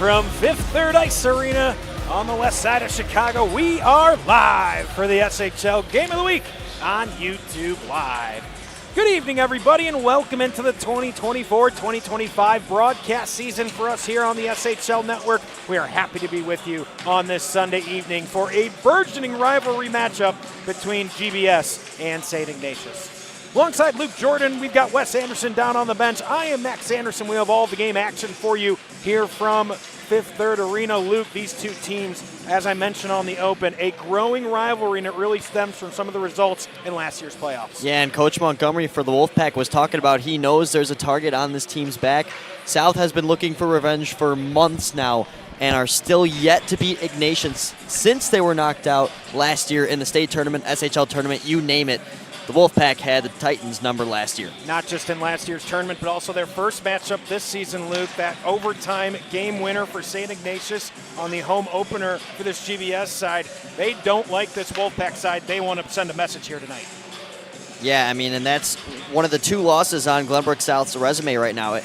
from Fifth Third Ice Arena on the west side of Chicago, we are live for the SHL Game of the Week on YouTube Live. Good evening, everybody, and welcome into the 2024-2025 broadcast season for us here on the SHL Network. We are happy to be with you on this Sunday evening for a burgeoning rivalry matchup between GBS and St. Ignatius. Alongside Luke Jordan, we've got Wes Anderson down on the bench. I am Max Anderson. We have all the game action for you here from Fifth Third Arena. Luke, these two teams, as I mentioned on the open, a growing rivalry, and it really stems from some of the results in last year's playoffs. Yeah, and Coach Montgomery for the Wolfpack was talking about he knows there's a target on this team's back. South has been looking for revenge for months now and are still yet to beat Ignatius since they were knocked out last year in the state tournament, SHL tournament, you name it. The Wolfpack had the Titans number last year. Not just in last year's tournament, but also their first matchup this season, Luke. That overtime game winner for St. Ignatius on the home opener for this GBS side. They don't like this Wolfpack side. They want to send a message here tonight. Yeah, I mean, and that's one of the two losses on Glenbrook South's resume right now.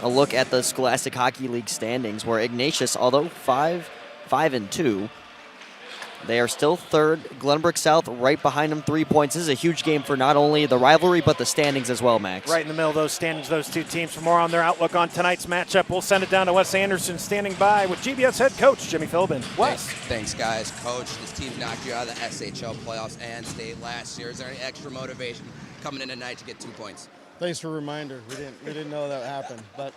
A look at the Scholastic Hockey League standings, where Ignatius, although 5-2, they are still third. Glenbrook South right behind them, 3 points. This is a huge game for not only the rivalry, but the standings as well, Max. Right in the middle of those standings, those two teams. For more on their outlook on tonight's matchup, we'll send it down to Wes Anderson, standing by with GBS head coach Jimmy Philbin. Wes. Thanks, guys. Coach, this team knocked you out of the SHL playoffs and state last year. Is there any extra motivation coming in tonight to get 2 points? Thanks for the reminder. We didn't know that happened. But,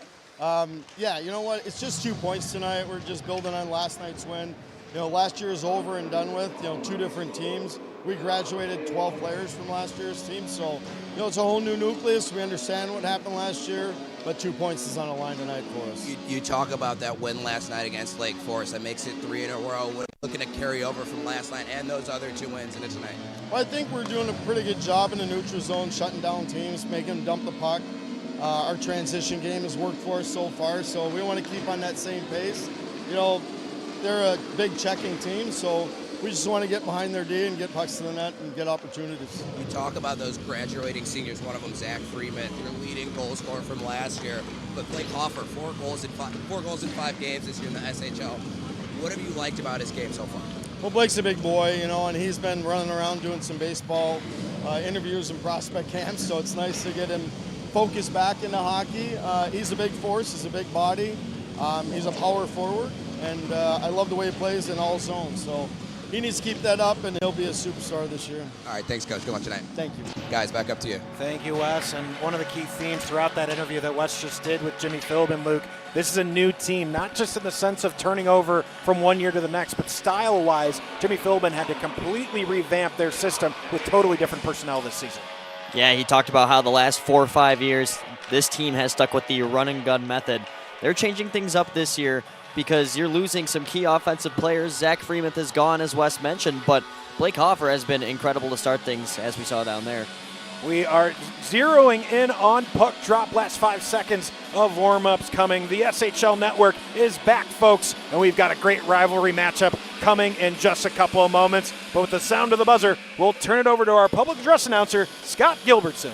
yeah, you know what? It's just 2 points tonight. We're just building on last night's win. You know, last year is over and done with. You know, two different teams. We graduated 12 players from last year's team, so you know it's a whole new nucleus. We understand what happened last year, but 2 points is on the line tonight for us. You talk about that win last night against Lake Forest. That makes it 3 in a row. We're looking to carry over from last night and those other 2 wins into tonight. Well, I think we're doing a pretty good job in the neutral zone, shutting down teams, making them dump the puck. Our transition game has worked for us so far, so we want to keep on that same pace. You know, they're a big checking team, so we just want to get behind their D and get pucks to the net and get opportunities. You talk about those graduating seniors, one of them Zach Freeman, your leading goal scorer from last year, but Blake Hoffer, 4 goals in 5 games this year in the SHL. What have you liked about his game so far? Well, Blake's a big boy, you know, and he's been running around doing some baseball interviews and prospect camps, so it's nice to get him focused back into hockey. He's a big force, he's a big body, he's a power forward. And I love the way he plays in all zones. So he needs to keep that up, and he'll be a superstar this year. All right, thanks, Coach. Good luck tonight. Thank you. Guys, back up to you. Thank you, Wes. And one of the key themes throughout that interview that Wes just did with Jimmy Philbin, Luke, this is a new team, not just in the sense of turning over from one year to the next, but style-wise, Jimmy Philbin had to completely revamp their system with totally different personnel this season. Yeah, he talked about how the last 4 or 5 years, this team has stuck with the run-and-gun method. They're changing things up this year, because you're losing some key offensive players. Zach Freeman is gone, as Wes mentioned, but Blake Hoffer has been incredible to start things, as we saw down there. We are zeroing in on puck drop. Last 5 seconds of warm-ups coming. The SHL Network is back, folks, and we've got a great rivalry matchup coming in just a couple of moments. But with the sound of the buzzer, we'll turn it over to our public address announcer, Scott Gilbertson.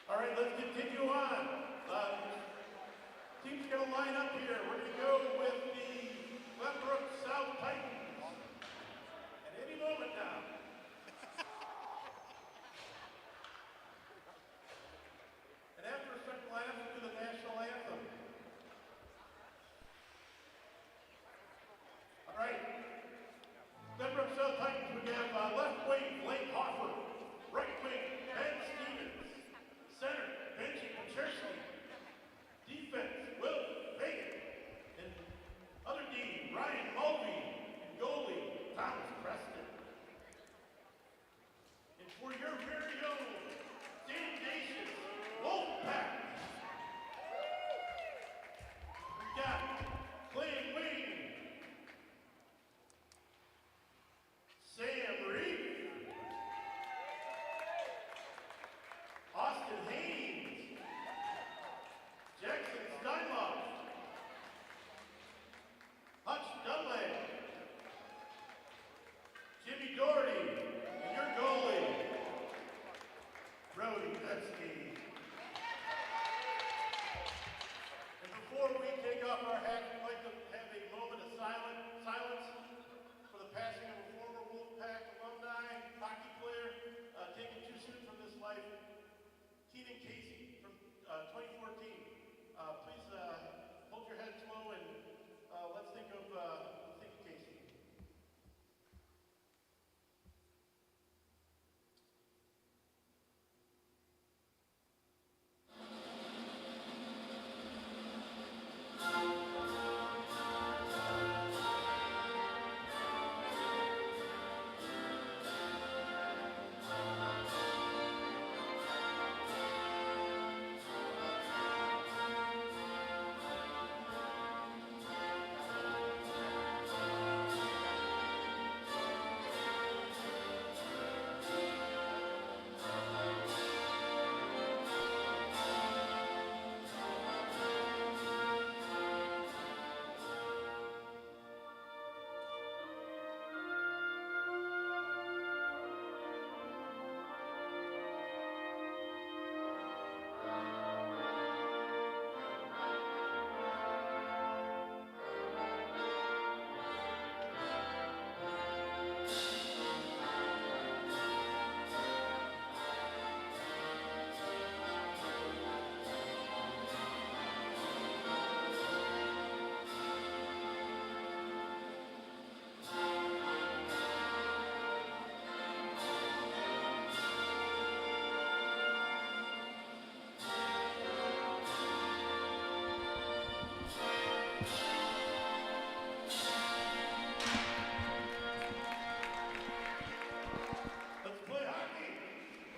All right, let's continue on. Teams going to line up here. We're going to go with the Glenbrook South Titans. At any moment now. And after a second line-up, we'll do the national anthem. All right. Glenbrook South Titans, we have left wing, Blake Hoffer. Right wing, Ben Stevens. Center, Benji Pachersky. Defense, Will Fagan. And other D, Ryan Mulvey. And goalie, Thomas Preston. And for your very own St. Ignatius Wolfpack.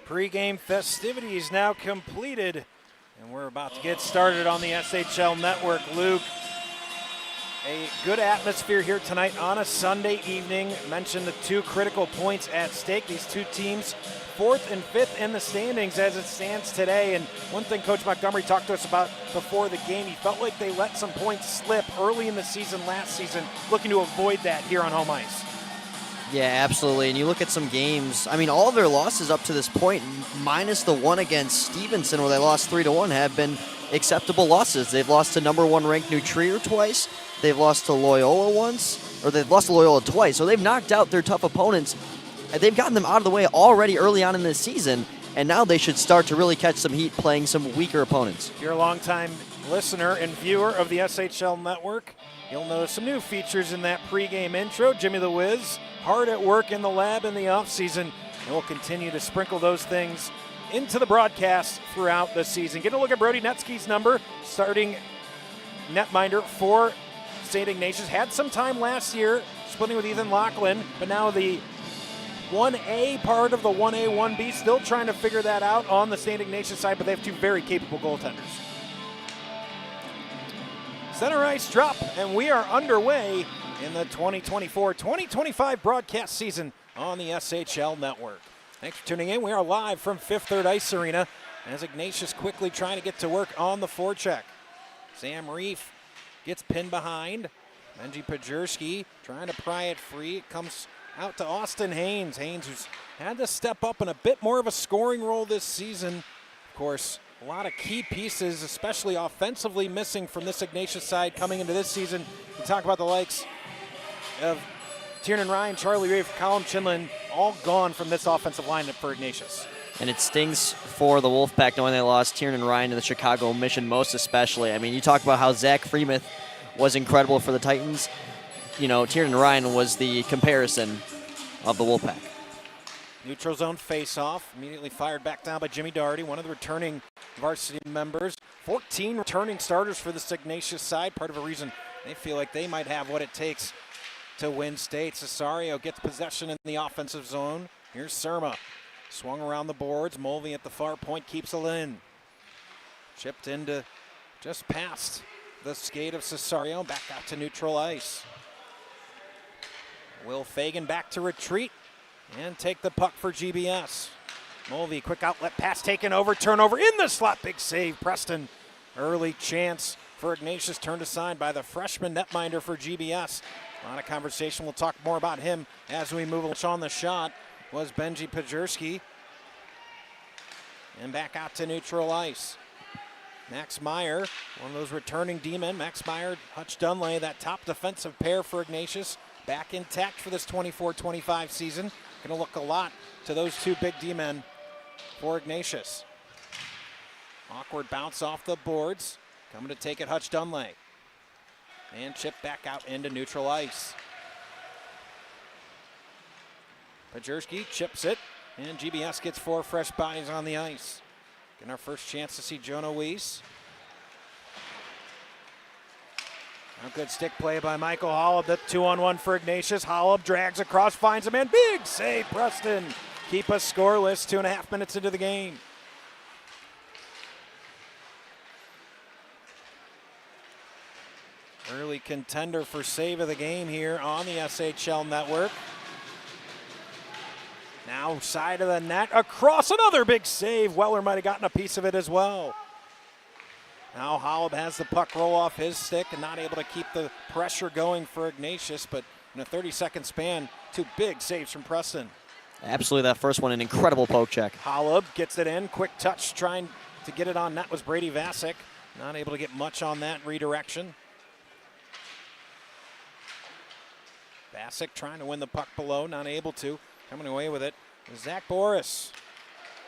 Pre-game festivities now completed, and we're about to get started on the SHL Network. Luke, a good atmosphere here tonight on a Sunday evening. Mentioned the two critical points at stake. These two teams, 4th and 5th in the standings as it stands today. And one thing Coach Montgomery talked to us about before the game, he felt like they let some points slip early in the season last season, looking to avoid that here on home ice. Yeah, absolutely. And you look at some games, I mean, all of their losses up to this point, minus the one against Stevenson where they lost 3-1, have been acceptable losses. They've lost to number 1 ranked New Trier twice. They've lost to Loyola once, or they've lost to Loyola twice. So they've knocked out their tough opponents. They've gotten them out of the way already early on in this season, and now they should start to really catch some heat playing some weaker opponents. If you're a longtime listener and viewer of the SHL Network, you'll notice some new features in that pregame intro. Jimmy the Wiz, hard at work in the lab in the offseason, and we'll continue to sprinkle those things into the broadcast throughout the season. Get a look at Brody Netsky's number, starting netminder for St. Ignatius. Had some time last year splitting with Ethan Lachlan, but now the 1A part of the 1A, 1B, still trying to figure that out on the St. Ignatius side, but they have two very capable goaltenders. Center ice drop, and we are underway in the 2024-2025 broadcast season on the SHL Network. Thanks for tuning in. We are live from Fifth Third Ice Arena as Ignatius quickly trying to get to work on the forecheck. Sam Reef gets pinned behind. Benji Pajurski trying to pry it free. It comes out to Austin Haynes. Haynes, who's had to step up in a bit more of a scoring role this season. Of course, a lot of key pieces, especially offensively, missing from this Ignatius side coming into this season. We talk about the likes of Tiernan Ryan, Charlie Reeve, Colin Chinlin, all gone from this offensive lineup for Ignatius. And it stings for the Wolfpack knowing they lost Tiernan Ryan to the Chicago Mission most especially. I mean, you talk about how Zach Freemuth was incredible for the Titans. You know, Tiernan Ryan was the comparison of the Wolfpack. Neutral zone face-off, immediately fired back down by Jimmy Doherty, one of the returning varsity members. 14 returning starters for the Ignatius side, part of a reason they feel like they might have what it takes to win state. Cesario gets possession in the offensive zone. Here's Surma. Swung around the boards. Mulvey at the far point keeps it in. Chipped into just past the skate of Cesario. Back out to neutral ice. Will Fagan back to retreat and take the puck for GBS. Mulvey, quick outlet pass taken over, turnover in the slot. Big save, Preston. Early chance for Ignatius, turned aside by the freshman netminder for GBS. A lot of conversation. We'll talk more about him as we move on. The shot was Benji Pajurski. And back out to neutral ice. Max Meyer, one of those returning D-men. Max Meyer, Hutch Dunlay, that top defensive pair for Ignatius. Back intact for this 24-25 season. Going to look a lot to those two big D-men for Ignatius. Awkward bounce off the boards. Coming to take it, Hutch Dunlay. And chip back out into neutral ice. Pajurski chips it, and GBS gets 4 fresh bodies on the ice. Getting our first chance to see Jonah Weiss. A good stick play by Michael Holub. The 2-on-1 for Ignatius. Holub drags across, finds a man. Big save, Preston. Keep us scoreless 2.5 minutes into the game. Early contender for save of the game here on the SHL Network. Now side of the net, across, another big save. Weller might have gotten a piece of it as well. Now Holub has the puck roll off his stick and not able to keep the pressure going for Ignatius, but in a 30-second span, 2 big saves from Preston. Absolutely, that first one, an incredible poke check. Holub gets it in, quick touch, trying to get it on net was Brady Vasic. Not able to get much on that redirection. Vasic trying to win the puck below, not able to. Coming away with it is Zach Boris.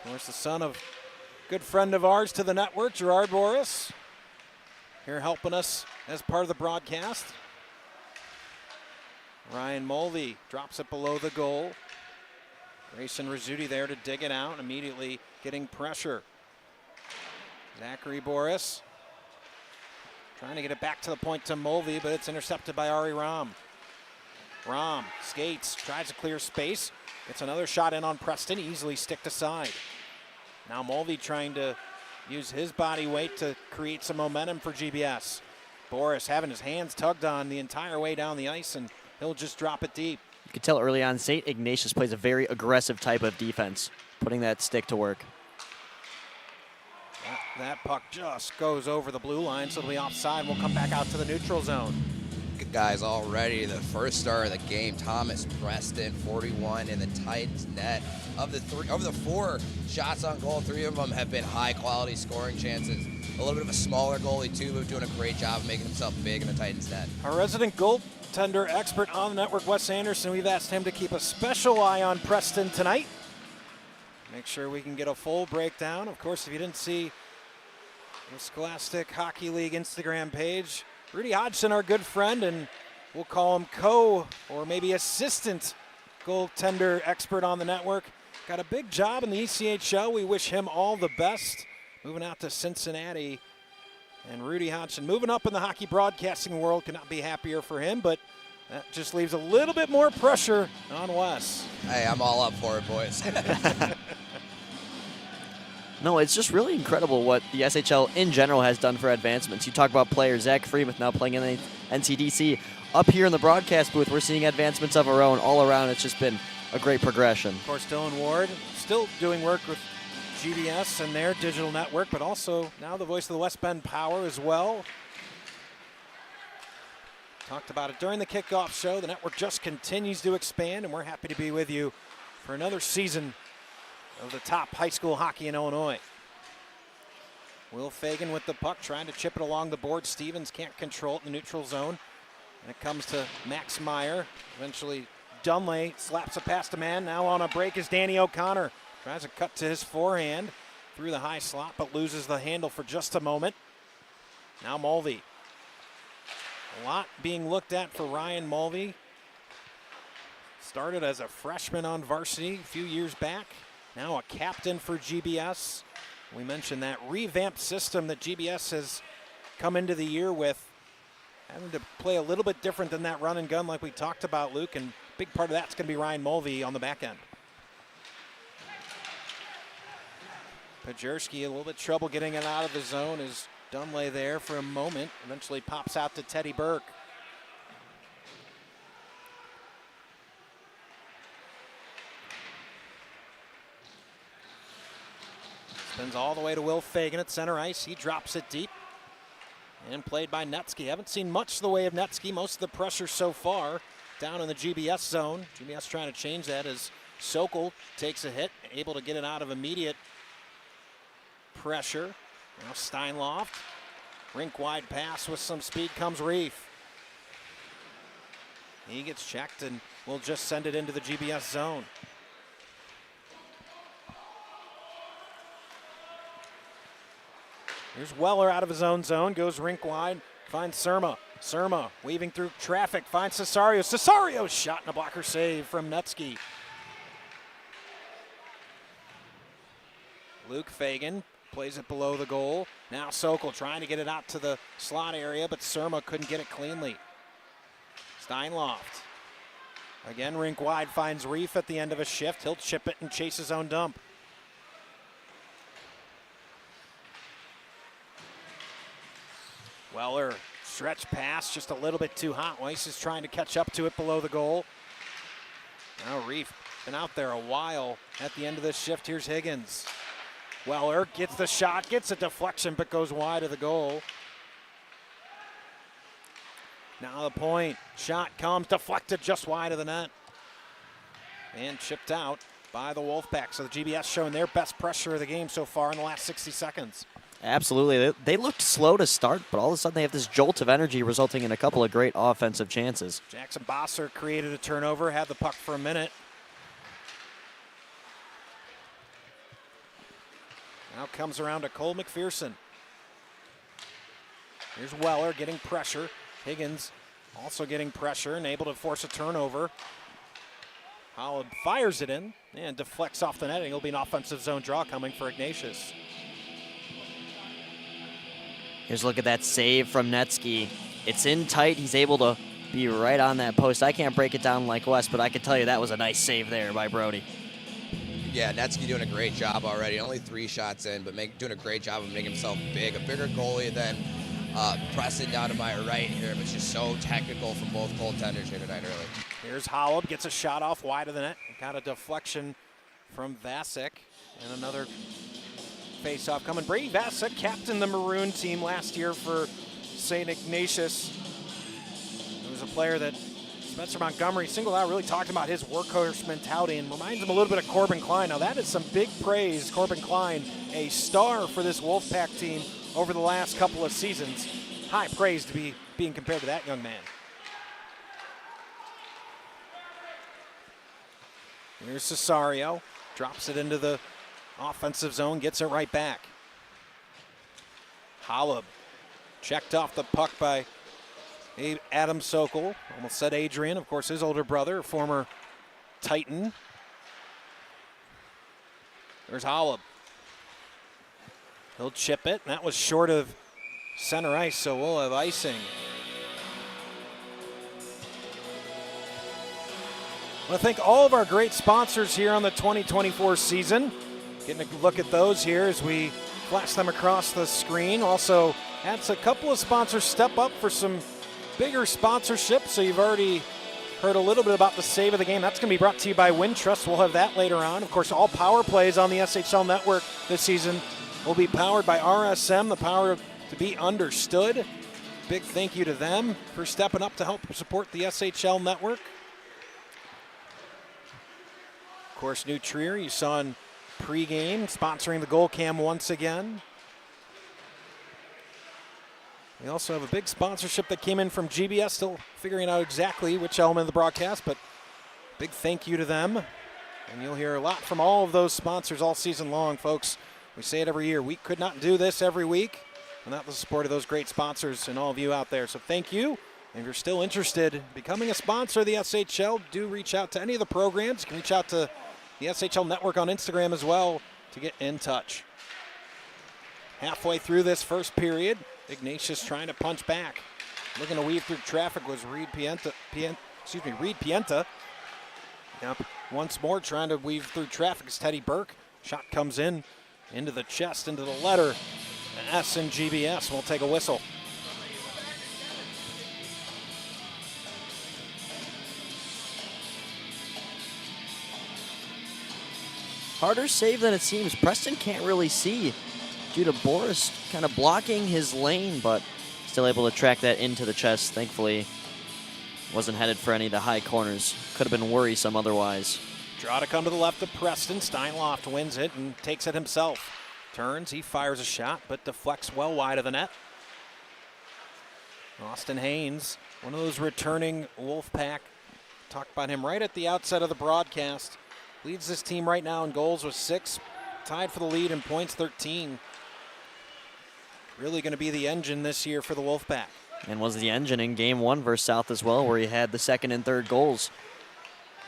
Of course, the son of a good friend of ours to the network, Gerard Boris. Here helping us as part of the broadcast. Ryan Mulvey drops it below the goal. Grayson Rizzuti there to dig it out, immediately getting pressure. Zachary Boris trying to get it back to the point to Mulvey, but it's intercepted by Ari Ram. Ram skates, tries to clear space. Gets another shot in on Preston, easily sticked aside. Now Mulvey trying to use his body weight to create some momentum for GBS. Boris having his hands tugged on the entire way down the ice, and he'll just drop it deep. You could tell early on, St. Ignatius plays a very aggressive type of defense, putting that stick to work. That puck just goes over the blue line, so it'll be offside. We'll come back out to the neutral zone. Good guys already. The first star of the game, Thomas Preston, 41 in the Titans net. Of the 4 shots on goal, 3 of them have been high-quality scoring chances. A little bit of a smaller goalie, too, but doing a great job of making himself big in the Titans net. Our resident goaltender expert on the network, Wes Anderson, we've asked him to keep a special eye on Preston tonight. Make sure we can get a full breakdown. Of course, if you didn't see the Scholastic Hockey League Instagram page, Rudy Hodgson, our good friend, and we'll call him or maybe assistant goaltender expert on the network, got a big job in the ECHL. We wish him all the best. Moving out to Cincinnati. And Rudy Hodgson moving up in the hockey broadcasting world. Cannot be happier for him, but that just leaves a little bit more pressure on Wes. Hey, I'm all up for it, boys. No, it's just really incredible what the SHL in general has done for advancements. You talk about players, Zach Freemuth now playing in the NCDC. Up here in the broadcast booth, we're seeing advancements of our own all around. It's just been a great progression. Of course, Dylan Ward still doing work with GBS and their digital network, but also now the voice of the West Bend Power as well. Talked about it during the kickoff show. The network just continues to expand, and we're happy to be with you for another season of the top high school hockey in Illinois. Will Fagan with the puck, trying to chip it along the board. Stevens can't control it in the neutral zone. And it comes to Max Meyer. Eventually, Dunley slaps it past a man. Now on a break is Danny O'Connor. Tries to cut to his forehand through the high slot, but loses the handle for just a moment. Now Mulvey. A lot being looked at for Ryan Mulvey. Started as a freshman on varsity a few years back. Now a captain for GBS. We mentioned that revamped system that GBS has come into the year with, having to play a little bit different than that run and gun like we talked about, Luke, and a big part of that's going to be Ryan Mulvey on the back end. Pajerski a little bit trouble getting it out of the zone as Dunley there for a moment. Eventually pops out to Teddy Burke. Spins all the way to Will Fagan at center ice. He drops it deep. And played by Netsky. Haven't seen much of the way of Netsky. Most of the pressure so far down in the GBS zone. GBS trying to change that as Sokol takes a hit, able to get it out of immediate pressure. Now Steinloft. Rink wide pass with some speed comes Reef. He gets checked and will just send it into the GBS zone. Here's Weller out of his own zone, goes rink wide, finds Surma. Surma weaving through traffic, finds Cesario. Cesario's shot and a blocker save from Netsky. Luke Fagan plays it below the goal. Now Sokol trying to get it out to the slot area, but Surma couldn't get it cleanly. Steinloft. Again, rink wide, finds Reef at the end of a shift. He'll chip it and chase his own dump. Weller, stretch pass, just a little bit too hot. Weiss is trying to catch up to it below the goal. Now Reef been out there a while at the end of this shift. Here's Higgins. Weller gets the shot, gets a deflection, but goes wide of the goal. Now the point, shot comes, deflected just wide of the net. And chipped out by the Wolfpack. So the GBS showing their best pressure of the game so far in the last 60 seconds. Absolutely. They looked slow to start, but all of a sudden they have this jolt of energy resulting in a couple of great offensive chances. Jackson Bosser created a turnover, had the puck for a minute. Now comes around to Cole McPherson. Here's Weller getting pressure. Higgins also getting pressure and able to force a turnover. Holland fires it in and deflects off the netting. It'll be an offensive zone draw coming for Ignatius. Here's a look at that save from Netsky. It's in tight. He's able to be right on that post. I can't break it down like Wes, but I can tell you that was a nice save there by Brody. Yeah, Netsky doing a great job already. Only 3 shots in, but doing a great job of making himself big. A bigger goalie than Preston down to my right here, but just so technical from both goaltenders here tonight early. Here's Hollop, gets a shot off wide of the net. Got a deflection from Vasek, and another face-off coming. Brady Vasek captained the Maroon team last year for St. Ignatius. He was a player that Spencer Montgomery singled out, really talked about his workhorse mentality, and reminds him a little bit of Corbin Klein. Now that is some big praise. Corbin Klein, a star for this Wolfpack team over the last couple of seasons. High praise to be being compared to that young man. Here's Cesario, drops it into the offensive zone, gets it right back. Hollop checked off the puck by Adam Sokol. Almost said Adrian, of course, his older brother, former Titan. There's Hollop. He'll chip it, and that was short of center ice, so we'll have icing. I want to thank all of our great sponsors here on the 2024 season. Getting a look at those here as we flash them across the screen. Also, had a couple of sponsors step up for some bigger sponsorship, so you've already heard a little bit about the save of the game. That's going to be brought to you by Wintrust. We'll have that later on. Of course, all power plays on the SHL Network this season will be powered by RSM, the power to be understood. Big thank you to them for stepping up to help support the SHL Network. Of course, New Trier, you saw in pregame, sponsoring the goal cam once again. We also have a big sponsorship that came in from GBS, still figuring out exactly which element of the broadcast, but big thank you to them. And you'll hear a lot from all of those sponsors all season long, folks. We say it every year. We could not do this every week without the support of those great sponsors and all of you out there. So thank you. And if you're still interested in becoming a sponsor of the SHL, do reach out to any of the programs. You can reach out to the SHL Network on Instagram as well to get in touch. Halfway through this first period, Ignatius trying to punch back. Looking to weave through traffic was Reed Pienta. Yep, once more trying to weave through traffic is Teddy Burke. Shot comes in, into the chest, into the letter. S and GBS will take a whistle. Harder save than it seems. Preston can't really see due to Boris kind of blocking his lane, but still able to track that into the chest. Thankfully, wasn't headed for any of the high corners. Could have been worrisome otherwise. Draw to come to the left of Preston. Steinloft wins it and takes it himself. Turns, he fires a shot, but deflects well wide of the net. Austin Haynes, one of those returning Wolfpack. Talked about him right at the outset of the broadcast. Leads this team right now in goals with 6. Tied for the lead in points, 13. Really going to be the engine this year for the Wolfpack. And was the engine in game 1 versus South as well, where he had the second and third goals.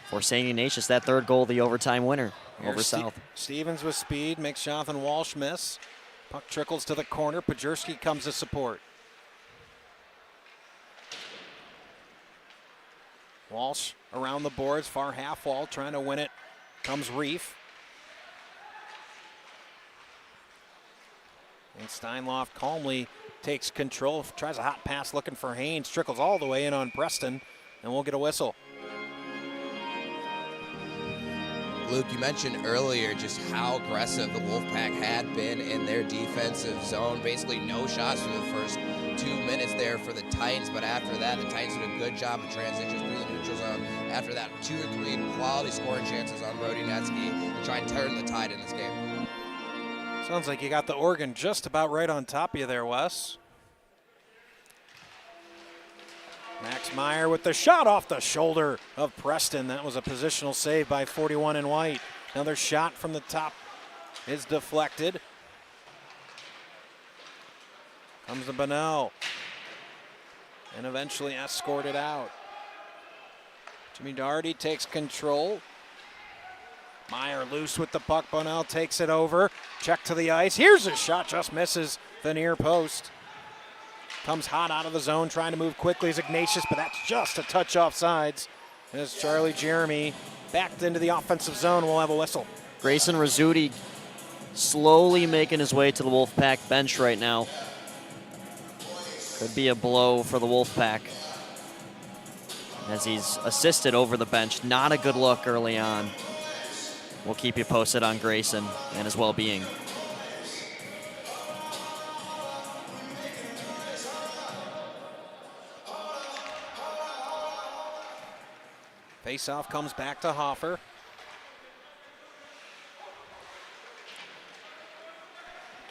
For St. Ignatius, that third goal, the overtime winner over South. Stevens with speed, makes Jonathan Walsh miss. Puck trickles to the corner. Pajurski comes to support. Walsh around the boards, far half wall, trying to win it. Comes Reef. And Steinloft calmly takes control, tries a hot pass looking for Haynes, trickles all the way in on Preston, and we'll get a whistle. Luke, you mentioned earlier just how aggressive the Wolfpack had been in their defensive zone. Basically no shots for the first 2 minutes there for the Titans, but after that, the Titans did a good job of transitions through the neutral zone. After that, 2 or 3 quality scoring chances on Brody Netsky to try and turn the tide in this game. Sounds like you got the organ just about right on top of you there, Wes. Max Meyer with the shot off the shoulder of Preston. That was a positional save by 41 in white. Another shot from the top is deflected. Comes to Bonnell. And eventually escorted out. Jimmy Doherty takes control. Meyer loose with the puck. Bonnell takes it over. Check to the ice. Here's a shot, just misses the near post. Comes hot out of the zone, trying to move quickly as Ignatius, but that's just a touch off sides. As Charlie Jeremy backed into the offensive zone, we'll have a whistle. Grayson Rizzuti slowly making his way to the Wolfpack bench right now. Could be a blow for the Wolfpack as he's assisted over the bench. Not a good look early on. We'll keep you posted on Grayson and his well-being. Face-off comes back to Hoffer.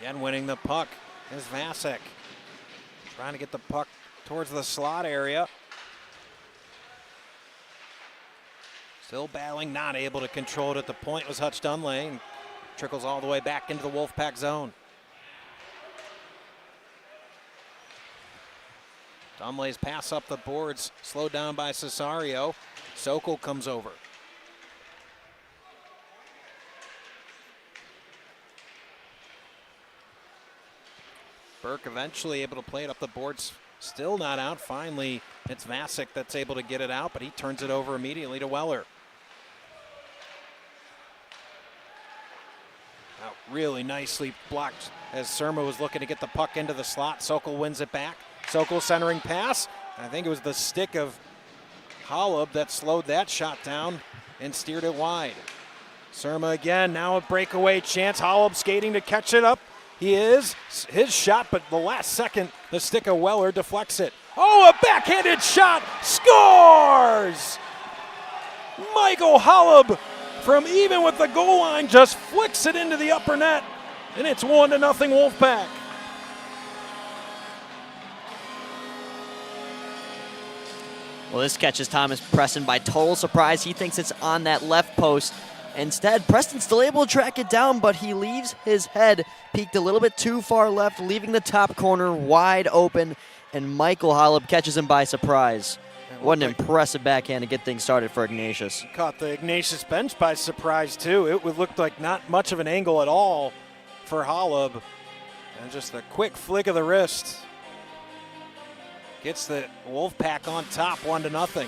Again, winning the puck is Vasek. Trying to get the puck towards the slot area. Still battling, not able to control it at the point was Hutch Dunley, and trickles all the way back into the Wolfpack zone. Dunley's pass up the boards, slowed down by Cesario. Sokol comes over. Burke eventually able to play it up the boards, still not out. Finally, it's Vasek that's able to get it out, but he turns it over immediately to Weller. Now, really nicely blocked as Surma was looking to get the puck into the slot. Sokol wins it back. Sokol centering pass. I think it was the stick of Holub that slowed that shot down and steered it wide. Surma again, now a breakaway chance. Holub skating to catch it up. He is. His shot, but the last second, the stick of Weller deflects it. Oh, a backhanded shot. Scores! Michael Holub from even with the goal line just flicks it into the upper net, and it's 1-0 Wolfpack. Well, this catches Thomas Preston by total surprise. He thinks it's on that left post. Instead, Preston's still able to track it down, but he leaves his head peeked a little bit too far left, leaving the top corner wide open, and Michael Holub catches him by surprise. What an impressive backhand to get things started for Ignatius. Caught the Ignatius bench by surprise, too. It looked like not much of an angle at all for Holub. And just a quick flick of the wrist gets the Wolfpack on top, 1-0.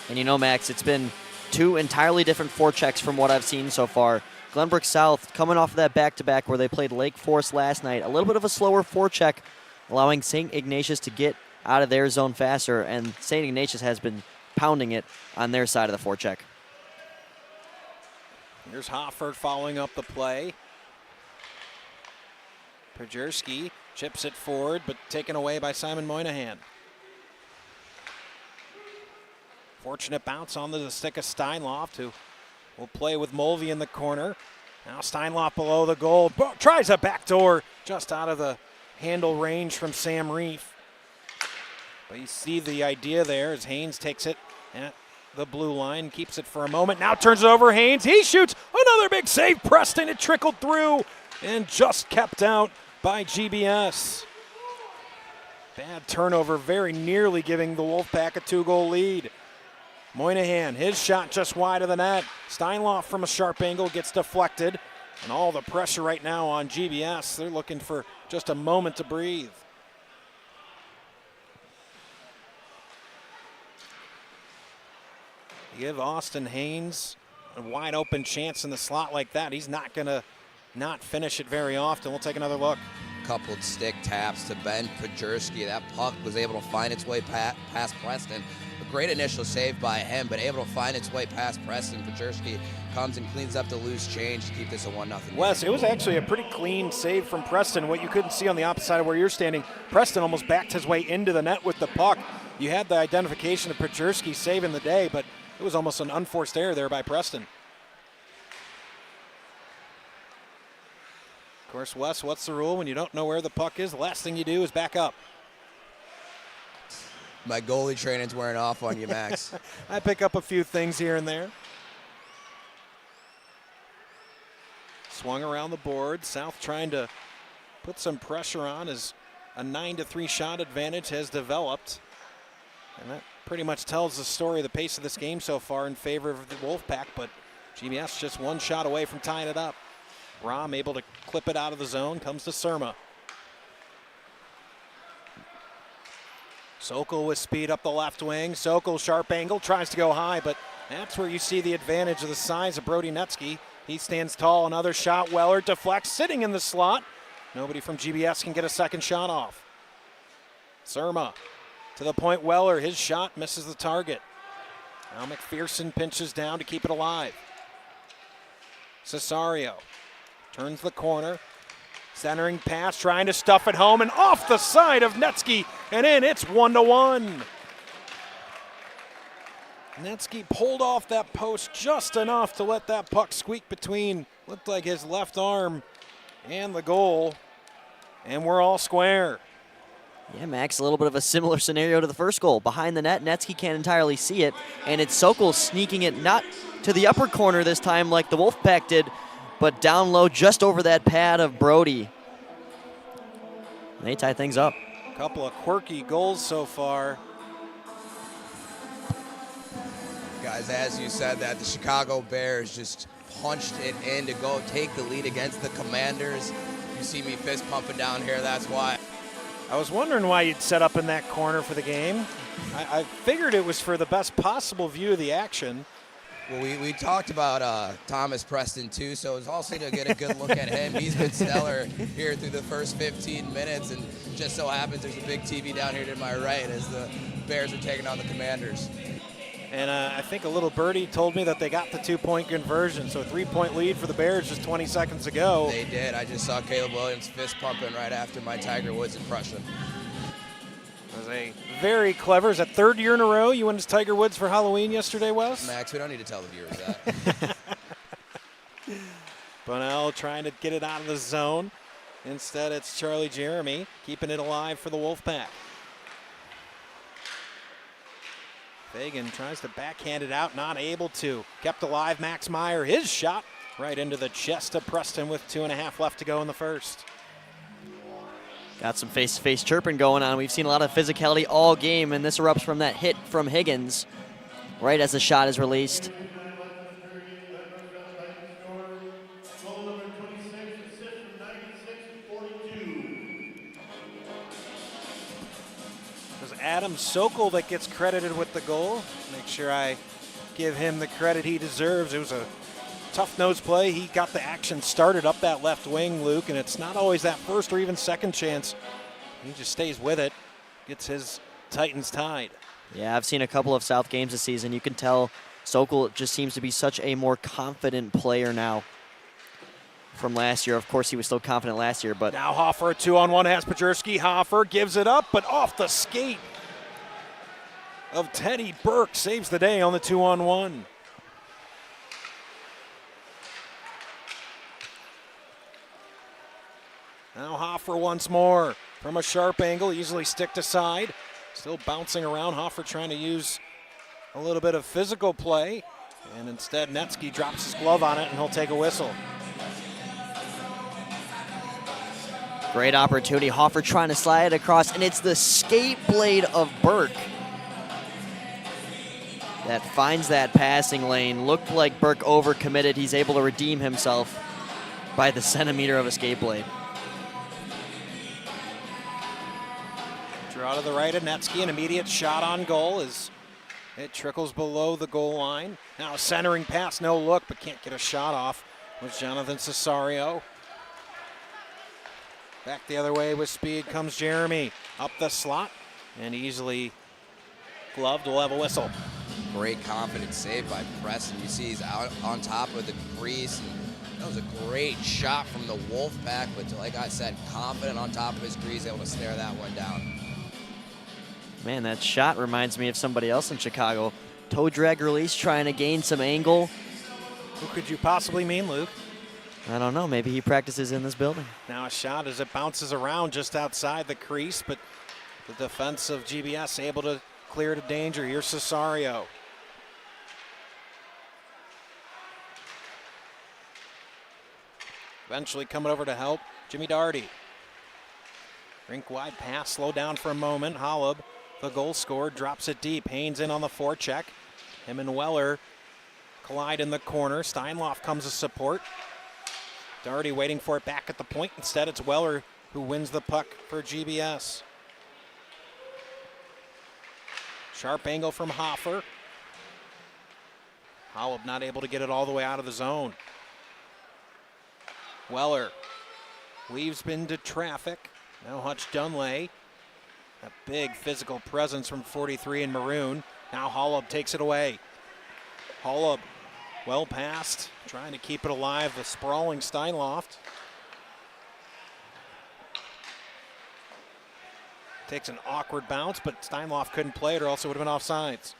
And you know, Max, it's been two entirely different forechecks from what I've seen so far. Glenbrook South coming off of that back-to-back where they played Lake Forest last night. A little bit of a slower forecheck, allowing St. Ignatius to get out of their zone faster, and St. Ignatius has been pounding it on their side of the forecheck. Here's Hofford following up the play. Pregame chips it forward, but taken away by Simon Moynihan. Fortunate bounce onto the stick of Steinloff, who will play with Mulvey in the corner. Now Steinloff below the goal. Tries a backdoor just out of the handle range from Sam Reef. But you see the idea there as Haynes takes it at the blue line, keeps it for a moment. Now turns it over Haynes. He shoots another big save. Preston, it trickled through and just kept out by GBS. Bad turnover, very nearly giving the Wolfpack a 2-goal lead. Moynihan, his shot just wide of the net. Steinloff from a sharp angle gets deflected. And all the pressure right now on GBS. They're looking for just a moment to breathe. You give Austin Haynes a wide open chance in the slot like that. He's not going to not finish it very often. We'll take another look. Coupled stick taps to Ben Pregame. That puck was able to find its way past Preston. A great initial save by him, but able to find its way past Preston. Pregame comes and cleans up the loose change to keep this a 1-0. Wes, it was actually a pretty clean save from Preston. What you couldn't see on the opposite side of where you're standing, Preston almost backed his way into the net with the puck. You had the identification of Pregame saving the day, but it was almost an unforced error there by Preston. Of course, Wes, what's the rule when you don't know where the puck is? The last thing you do is back up. My goalie training's wearing off on you, Max. I pick up a few things here and there. Swung around the board. South trying to put some pressure on as a 9-3 shot advantage has developed. And that pretty much tells the story of the pace of this game so far in favor of the Wolfpack, but GBS just one shot away from tying it up. Rahm able to clip it out of the zone, comes to Surma. Sokol with speed up the left wing. Sokol, sharp angle, tries to go high, but that's where you see the advantage of the size of Brody Netsky. He stands tall. Another shot. Weller deflects, sitting in the slot. Nobody from GBS can get a second shot off. Surma to the point. Weller, his shot misses the target. Now McPherson pinches down to keep it alive. Cesario turns the corner. Centering pass, trying to stuff it home, and off the side of Netsky, and in. It's 1-1. Netsky pulled off that post just enough to let that puck squeak between, looked like his left arm and the goal, and we're all square. Yeah, Max, a little bit of a similar scenario to the first goal. Behind the net, Netsky can't entirely see it, and it's Sokol sneaking it not to the upper corner this time like the Wolfpack did, but down low just over that pad of Brody. They tie things up. A couple of quirky goals so far. Guys, as you said that, the Chicago Bears just punched it in to go take the lead against the Commanders. You see me fist pumping down here, that's why. I was wondering why you'd set up in that corner for the game. I figured it was for the best possible view of the action. Well, we talked about Thomas Preston too, so it's also to get a good look at him. He's been stellar here through the first 15 minutes, and just so happens there's a big TV down here to my right as the Bears are taking on the Commanders. And I think a little birdie told me that they got the 2-point conversion, so a 3-point lead for the Bears just 20 seconds ago. They did. I just saw Caleb Williams fist pumping right after my Tiger Woods impression. It was a very clever. Is that third year in a row you went as Tiger Woods for Halloween yesterday, Wes? Max, we don't need to tell the viewers that. Bunnell trying to get it out of the zone. Instead, it's Charlie Jeremy keeping it alive for the Wolfpack. Fagan tries to backhand it out, not able to. Kept alive, Max Meyer. His shot right into the chest of Preston with 2.5 left to go in the first. Got some face-to-face chirping going on. We've seen a lot of physicality all game, and this erupts from that hit from Higgins right as the shot is released. It was Adam Sokol that gets credited with the goal. Make sure I give him the credit he deserves. It was a tough nose play. He got the action started up that left wing, Luke, and it's not always that first or even second chance. He just stays with it, gets his Titans tied. Yeah, I've seen a couple of South games this season. You can tell Sokol just seems to be such a more confident player now from last year. Of course, he was still confident last year, but now Hoffer, 2-on-1 has Pajurski. Hoffer gives it up, but off the skate of Teddy Burke saves the day on the 2-on-1. Now Hoffer once more from a sharp angle, easily sticked aside. Still bouncing around. Hoffer trying to use a little bit of physical play, and instead Netsky drops his glove on it and he'll take a whistle. great opportunity. Hoffer trying to slide it across, and it's the skate blade of Burke that finds that passing lane. Looked like Burke overcommitted. He's able to redeem himself by the centimeter of a skate blade. Draw to the right of Netsky, an immediate shot on goal as it trickles below the goal line. Now a centering pass, no look, but can't get a shot off with Jonathan Cesario. Back the other way with speed comes Jeremy. Up the slot and easily gloved. We'll have a whistle. Great confident save by Preston. You see he's out on top of the crease. That was a great shot from the Wolfpack, but like I said, confident on top of his crease, able to snare that one down. Man, that shot reminds me of somebody else in Chicago. Toe drag release, trying to gain some angle. Who could you possibly mean, Luke? I don't know. Maybe he practices in this building. Now a shot as it bounces around just outside the crease, but the defense of GBS able to clear to danger. Here's Cesario. Eventually coming over to help, Jimmy Daugherty. Rink wide pass, slow down for a moment. Holub, the goal scorer, drops it deep. Haynes in on the forecheck. Him and Weller collide in the corner. Steinloff comes to support. Daugherty waiting for it back at the point. Instead, it's Weller who wins the puck for GBS. Sharp angle from Hoffer. Holub not able to get it all the way out of the zone. Weller weaves into traffic. Now Hutch Dunlay. A big physical presence from 43 in maroon. Now Hollub takes it away. Hollub well passed, trying to keep it alive. The sprawling Steinloft. Takes an awkward bounce, but Steinloft couldn't play it or else it would have been offsides.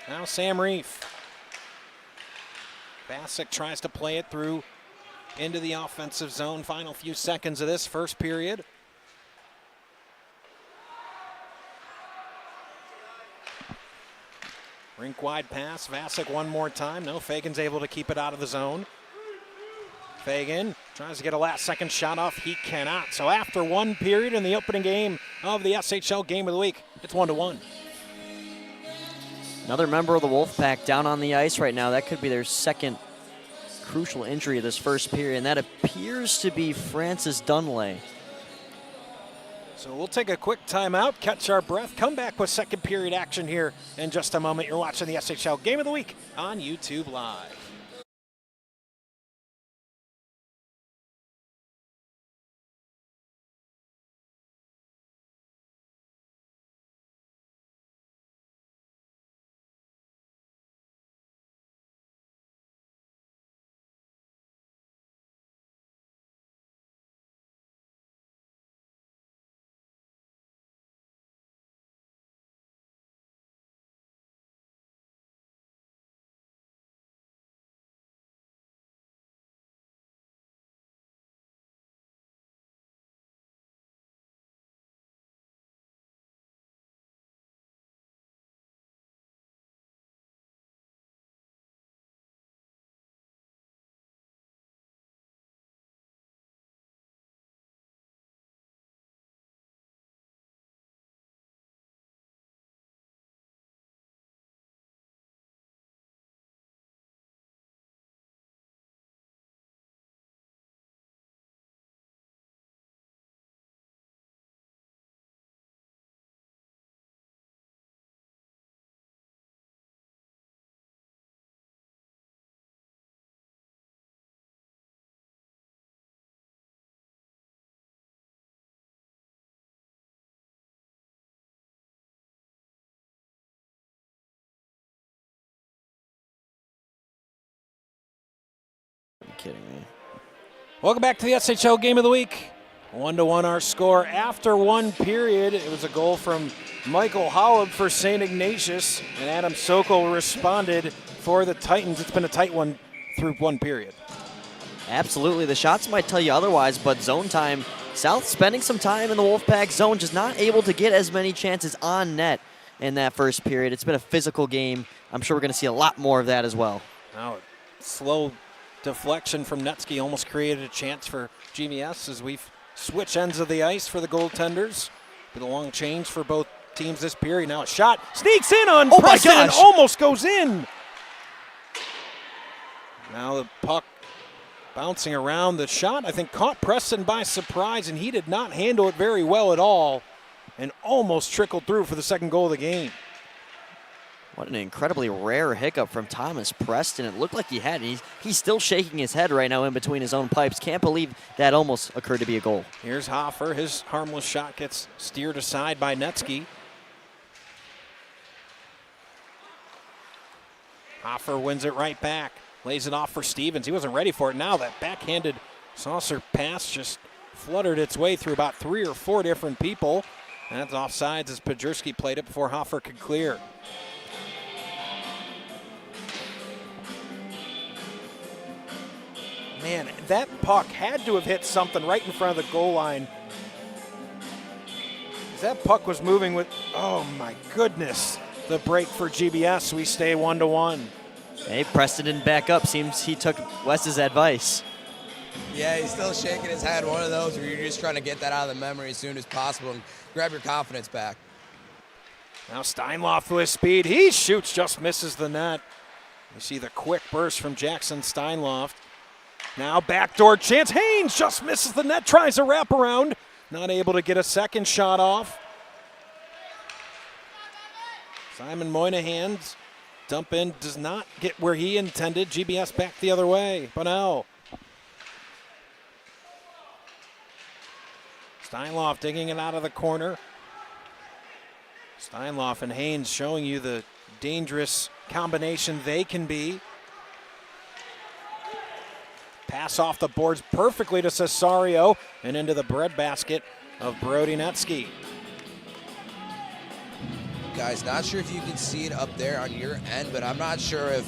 Now Sam Reef. Bassick tries to play it through into the offensive zone. Final few seconds of this first period. Rink wide pass. Bassick one more time. No, Fagan's able to keep it out of the zone. Fagan tries to get a last second shot off. He cannot. So after one period in the opening game of the SHL Game of the Week, it's 1-1. Another member of the Wolfpack down on the ice right now. That could be their second crucial injury of this first period, and that appears to be Francis Dunlay. So we'll take a quick timeout, catch our breath, come back with second period action here in just a moment. You're watching the SHL Game of the Week on YouTube Live. Kidding me. Welcome back to the SHL Game of the Week. 1-1 our score. After one period, it was a goal from Michael Hollub for St. Ignatius, and Adam Sokol responded for the Titans. It's been a tight one through one period. Absolutely. The shots might tell you otherwise, but zone time, South spending some time in the Wolfpack zone, just not able to get as many chances on net in that first period. It's been a physical game. I'm sure we're going to see a lot more of that as well. Now, slow deflection from Netsky almost created a chance for GBS as we switch ends of the ice for the goaltenders. With a long change for both teams this period. Now a shot sneaks in on Preston and almost goes in. Now the puck bouncing around. The shot, I think, caught Preston by surprise, and he did not handle it very well at all and almost trickled through for the second goal of the game. What an incredibly rare hiccup from Thomas Preston. It looked like he had. He's still shaking his head right now in between his own pipes. Can't believe that almost occurred to be a goal. Here's Hoffer. His harmless shot gets steered aside by Netsky. Hoffer wins it right back. Lays it off for Stevens. He wasn't ready for it. Now that backhanded saucer pass just fluttered its way through about 3 or 4 different people. And that's offsides as Pajurski played it before Hoffer could clear. Man, that puck had to have hit something right in front of the goal line. That puck was moving with, oh my goodness, the break for GBS. We stay 1-1. Hey, Preston didn't back up. Seems he took Wes's advice. Yeah, he's still shaking his head. One of those where you're just trying to get that out of the memory as soon as possible and grab your confidence back. Now Steinloff with speed. He shoots, just misses the net. You see the quick burst from Jackson Steinloff. Now backdoor chance. Haynes just misses the net, tries a wraparound. Not able to get a second shot off. Simon Moynihan's dump in does not get where he intended. GBS back the other way. Bunnell. Steinloff digging it out of the corner. Steinloff and Haynes showing you the dangerous combination they can be. Pass off the boards perfectly to Cesario and into the breadbasket of Brody Netsky. Guys, not sure if you can see it up there on your end, but I'm not sure if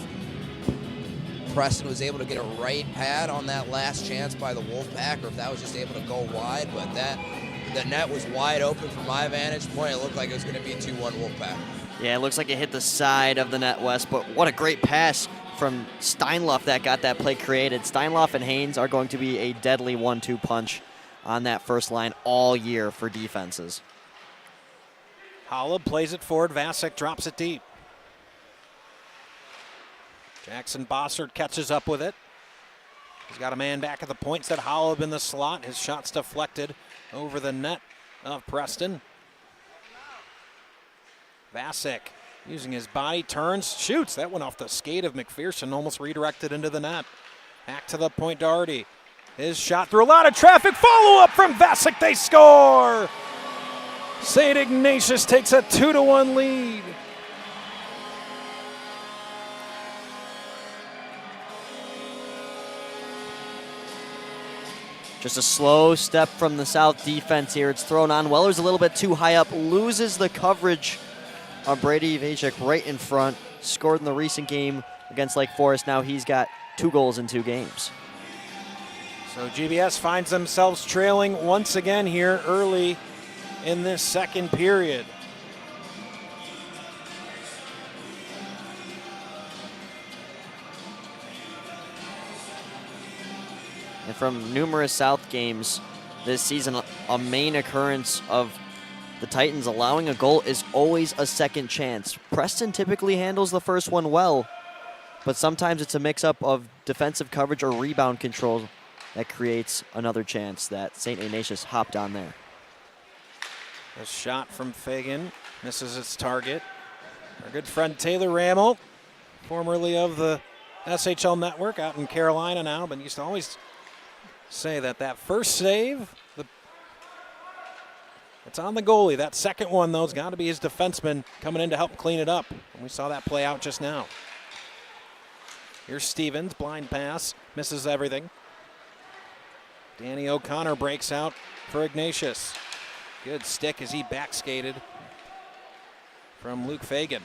Preston was able to get a right pad on that last chance by the Wolfpack, or if that was just able to go wide, but the net was wide open from my vantage point. It looked like it was going to be 2-1 Wolfpack. Yeah, it looks like it hit the side of the net, West, but what a great pass from Steinloff that got that play created. Steinloff and Haynes are going to be a deadly 1-2 punch on that first line all year for defenses. Holub plays it forward. Vasek drops it deep. Jackson Bossert catches up with it. He's got a man back at the point. Set Holub in the slot. His shot's deflected over the net of Preston. Vasek using his body, turns, shoots. That went off the skate of McPherson, almost redirected into the net. Back to the point, Doherty. His shot through a lot of traffic. Follow up from Vasek. They score. St. Ignatius takes a 2-1 lead. Just a slow step from the South defense here. It's thrown on. Weller's a little bit too high up, loses the coverage of Brady Vajcik right in front. Scored in the recent game against Lake Forest. Now he's got 2 goals in 2 games. So GBS finds themselves trailing once again here early in this second period. And from numerous South games this season, a main occurrence of the Titans allowing a goal is always a second chance. Preston typically handles the first one well, but sometimes it's a mix-up of defensive coverage or rebound control that creates another chance that St. Ignatius hopped on there. A shot from Fagan misses its target. Our good friend Taylor Rammel, formerly of the SHL Network, out in Carolina now, but used to always say that first save, it's on the goalie. That second one, though, has got to be his defenseman coming in to help clean it up. And we saw that play out just now. Here's Stevens, blind pass, misses everything. Danny O'Connor breaks out for Ignatius. Good stick as he backskated from Luke Fagan.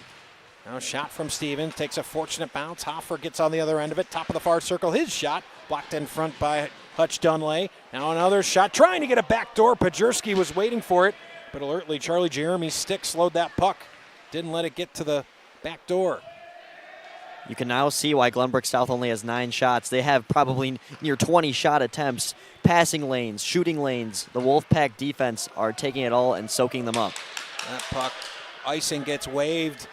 Now a shot from Stevens, takes a fortunate bounce. Hoffer gets on the other end of it, top of the far circle. His shot blocked in front by Hutch Dunlay. Now another shot, trying to get a backdoor. Pajerski was waiting for it, but alertly Charlie Jeremy's stick slowed that puck. Didn't let it get to the back door. You can now see why Glenbrook South only has 9 shots. They have probably near 20 shot attempts, passing lanes, shooting lanes. The Wolfpack defense are taking it all and soaking them up. That puck icing gets waved.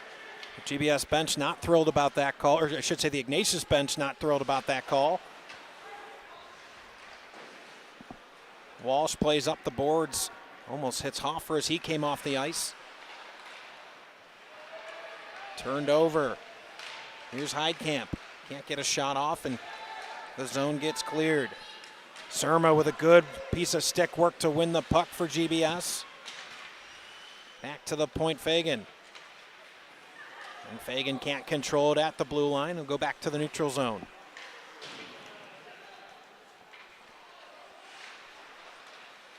The GBS bench not thrilled about that call, or I should say the Ignatius bench not thrilled about that call. Walsh plays up the boards, almost hits Hoffer as he came off the ice. Turned over. Here's Heidkamp. Can't get a shot off, and the zone gets cleared. Surma with a good piece of stick work to win the puck for GBS. Back to the point, Fagan. And Fagan can't control it at the blue line. He'll go back to the neutral zone.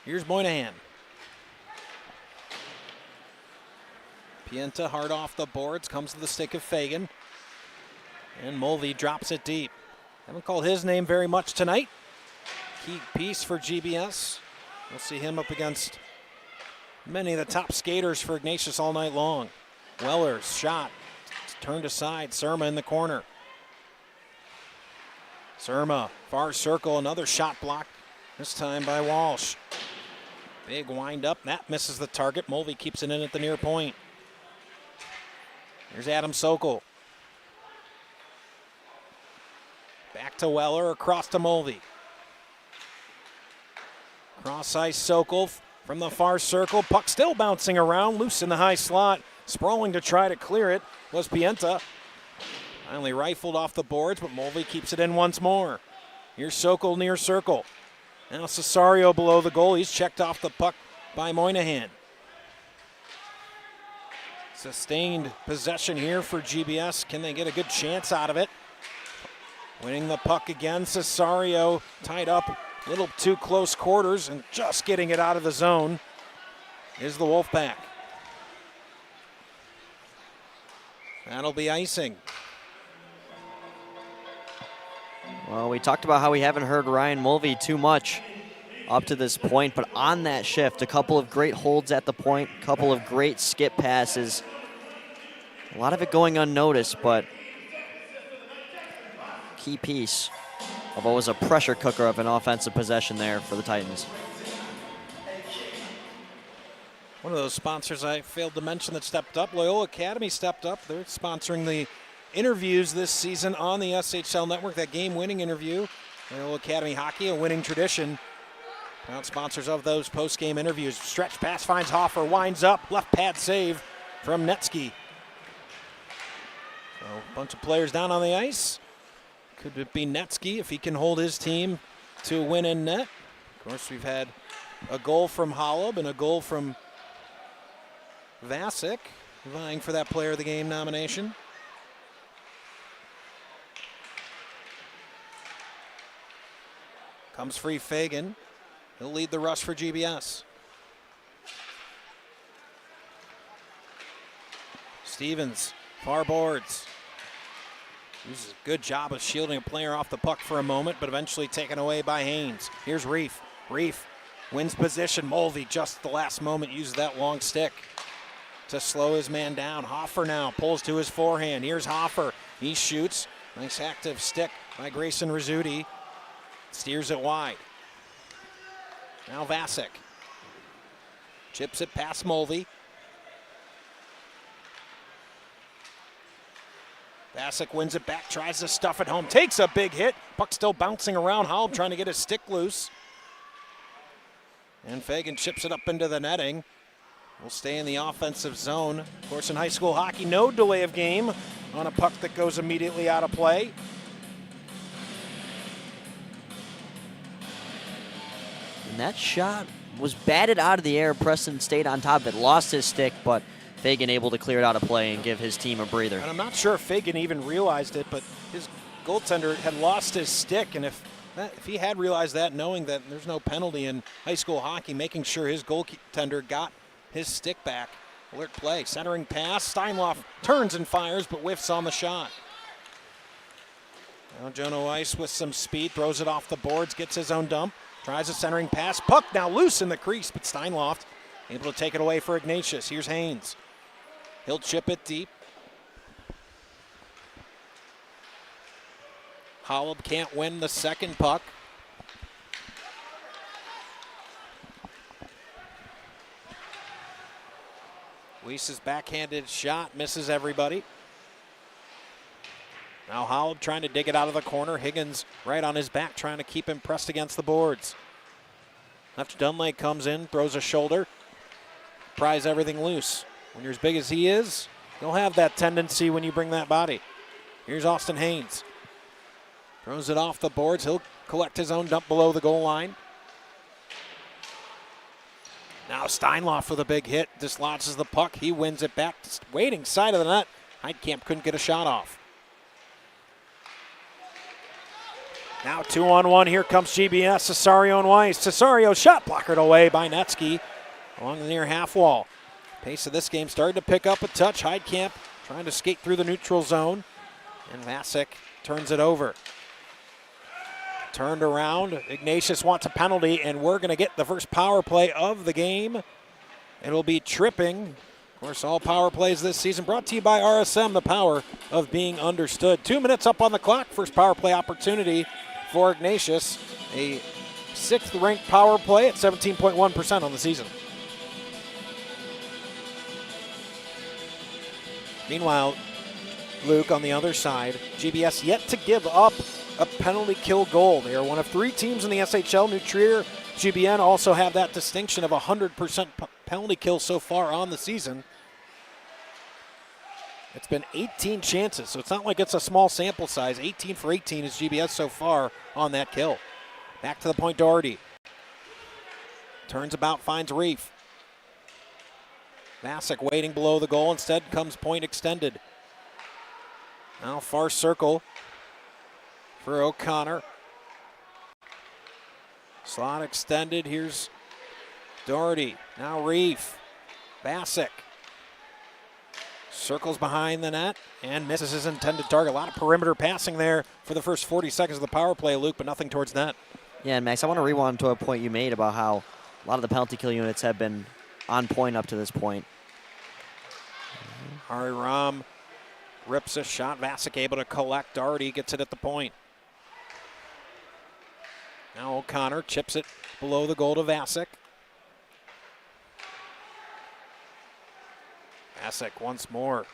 Here's Moynihan. Pienta hard off the boards, comes to the stick of Fagan. And Mulvey drops it deep. Haven't called his name very much tonight. Key piece for GBS. We'll see him up against many of the top skaters for Ignatius all night long. Weller's shot turned aside. Surma in the corner. Surma, far circle, another shot blocked, this time by Walsh. Big wind up, that misses the target. Mulvey keeps it in at the near point. Here's Adam Sokol. Back to Weller, across to Mulvey. Cross ice Sokol from the far circle. Puck still bouncing around, loose in the high slot Sprawling to try to clear it was Pienta. Finally rifled off the boards, but Mulvey keeps it in once more. Here's Sokol near circle. Now Cesario below the goal. He's checked off the puck by Moynihan. Sustained possession here for GBS. Can they get a good chance out of it? Winning the puck again. Cesario tied up a little too close quarters and just getting it out of the zone is the Wolfpack. That'll be icing. Well, we talked about how we haven't heard Ryan Mulvey too much up to this point, but on that shift, a couple of great holds at the point, a couple of great skip passes. A lot of it going unnoticed, but key piece of what was a pressure cooker of an offensive possession there for the Titans. One of those sponsors I failed to mention that stepped up, Loyola Academy stepped up. They're sponsoring the interviews this season on the SHL Network, that game-winning interview. Loyola Academy Hockey, a winning tradition. Proud sponsors of those post-game interviews. Stretch pass finds Hoffer, winds up, left pad save from Netsky. So a bunch of players down on the ice. Could it be Netsky if he can hold his team to a win in net? Of course, we've had a goal from Holub and a goal from Vasic, vying for that Player of the Game nomination. Comes free Fagan. He'll lead the rush for GBS. Stevens, far boards. Does a good job of shielding a player off the puck for a moment, but eventually taken away by Haynes. Here's Reef. Reef wins position. Mulvey just at the last moment uses that long stick to slow his man down. Hoffer now pulls to his forehand. Here's Hoffer. He shoots. Nice active stick by Grayson Rizzuti. Steers it wide. Now Vasic. Chips it past Mulvey. Vasic wins it back, tries to stuff it home. Takes a big hit. Puck still bouncing around. Holub trying to get his stick loose. And Fagan chips it up into the netting. We'll stay in the offensive zone. Of course, in high school hockey, no delay of game on a puck that goes immediately out of play. And that shot was batted out of the air. Preston stayed on top of it, lost his stick, but Fagan able to clear it out of play and give his team a breather. And I'm not sure if Fagan even realized it, but his goaltender had lost his stick, and if he had realized that, knowing that there's no penalty in high school hockey, making sure his goaltender got his stick back. Alert play, centering pass. Steinloff turns and fires, but whiffs on the shot. Now Jono Weiss with some speed, throws it off the boards, gets his own dump. Tries a centering pass. Puck now loose in the crease, but Steinloff able to take it away for Ignatius. Here's Haynes. He'll chip it deep. Holub can't win the second puck. Weiss's backhanded shot misses everybody. Now Holub trying to dig it out of the corner. Higgins right on his back trying to keep him pressed against the boards. After Dunlake comes in, throws a shoulder, pries everything loose. When you're as big as he is, you'll have that tendency when you bring that body. Here's Austin Haynes. Throws it off the boards. He'll collect his own dump below the goal line. Now Steinloff with a big hit, dislodges the puck. He wins it back, waiting side of the net. Heidkamp couldn't get a shot off. Now 2-on-1, here comes GBS, Cesario and Weiss. Cesario shot blockered away by Netsky along the near half wall. Pace of this game started to pick up a touch. Heidkamp trying to skate through the neutral zone, and Vasic turns it over. Turned around, Ignatius wants a penalty, and we're going to get the first power play of the game. It'll be tripping. Of course, all power plays this season brought to you by RSM, the power of being understood. 2 minutes up on the clock, first power play opportunity for Ignatius. A 6th ranked power play at 17.1% on the season. Meanwhile, Luke on the other side, GBS yet to give up a penalty kill goal. They are one of 3 teams in the SHL. New Trier, GBN also have that distinction of 100% penalty kill so far on the season. It's been 18 chances, so it's not like it's a small sample size. 18 for 18 is GBS so far on that kill. Back to the point, Doherty. Turns about, finds Reef. Vasic waiting below the goal. Instead comes point extended. Now far circle for O'Connor. Slot extended. Here's Doherty. Now Reef. Vasic. Circles behind the net and misses his intended target. A lot of perimeter passing there for the first 40 seconds of the power play, Luke, but nothing towards net. Yeah, and Max, I want to rewind to a point you made about how a lot of the penalty kill units have been on point up to this point. Ari Ram rips a shot. Vasic able to collect. Doherty gets it at the point. Now O'Connor chips it below the goal to Vasic. Vasic once more.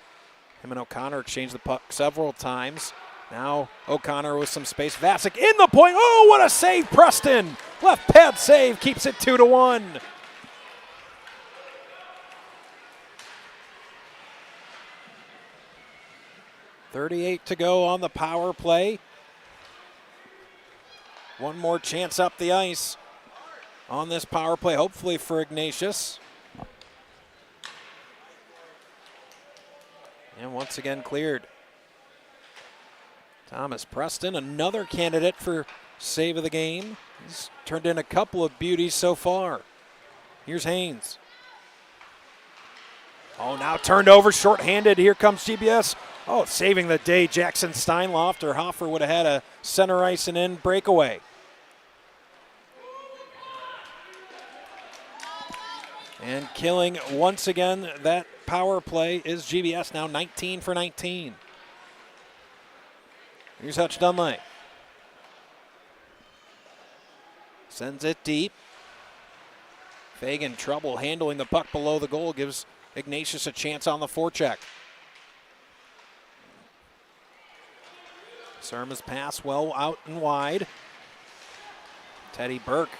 Him and O'Connor exchange the puck several times. Now O'Connor with some space. Vasic in the point. Oh, what a save, Preston. Left pad save keeps it 2-1. .38 to go on the power play. One more chance up the ice on this power play, hopefully for Ignatius. And once again cleared. Thomas Preston, another candidate for save of the game. He's turned in a couple of beauties so far. Here's Haynes. Oh, now turned over, shorthanded. Here comes GBS. Oh, saving the day. Jackson Steinloft or Hoffer would have had a center ice and in breakaway. And killing once again that power play is GBS, now 19 for 19. Here's Hutch Dunlay. Sends it deep. Fagan trouble handling the puck below the goal, gives Ignatius a chance on the forecheck. Serma's pass well out and wide. Teddy Burke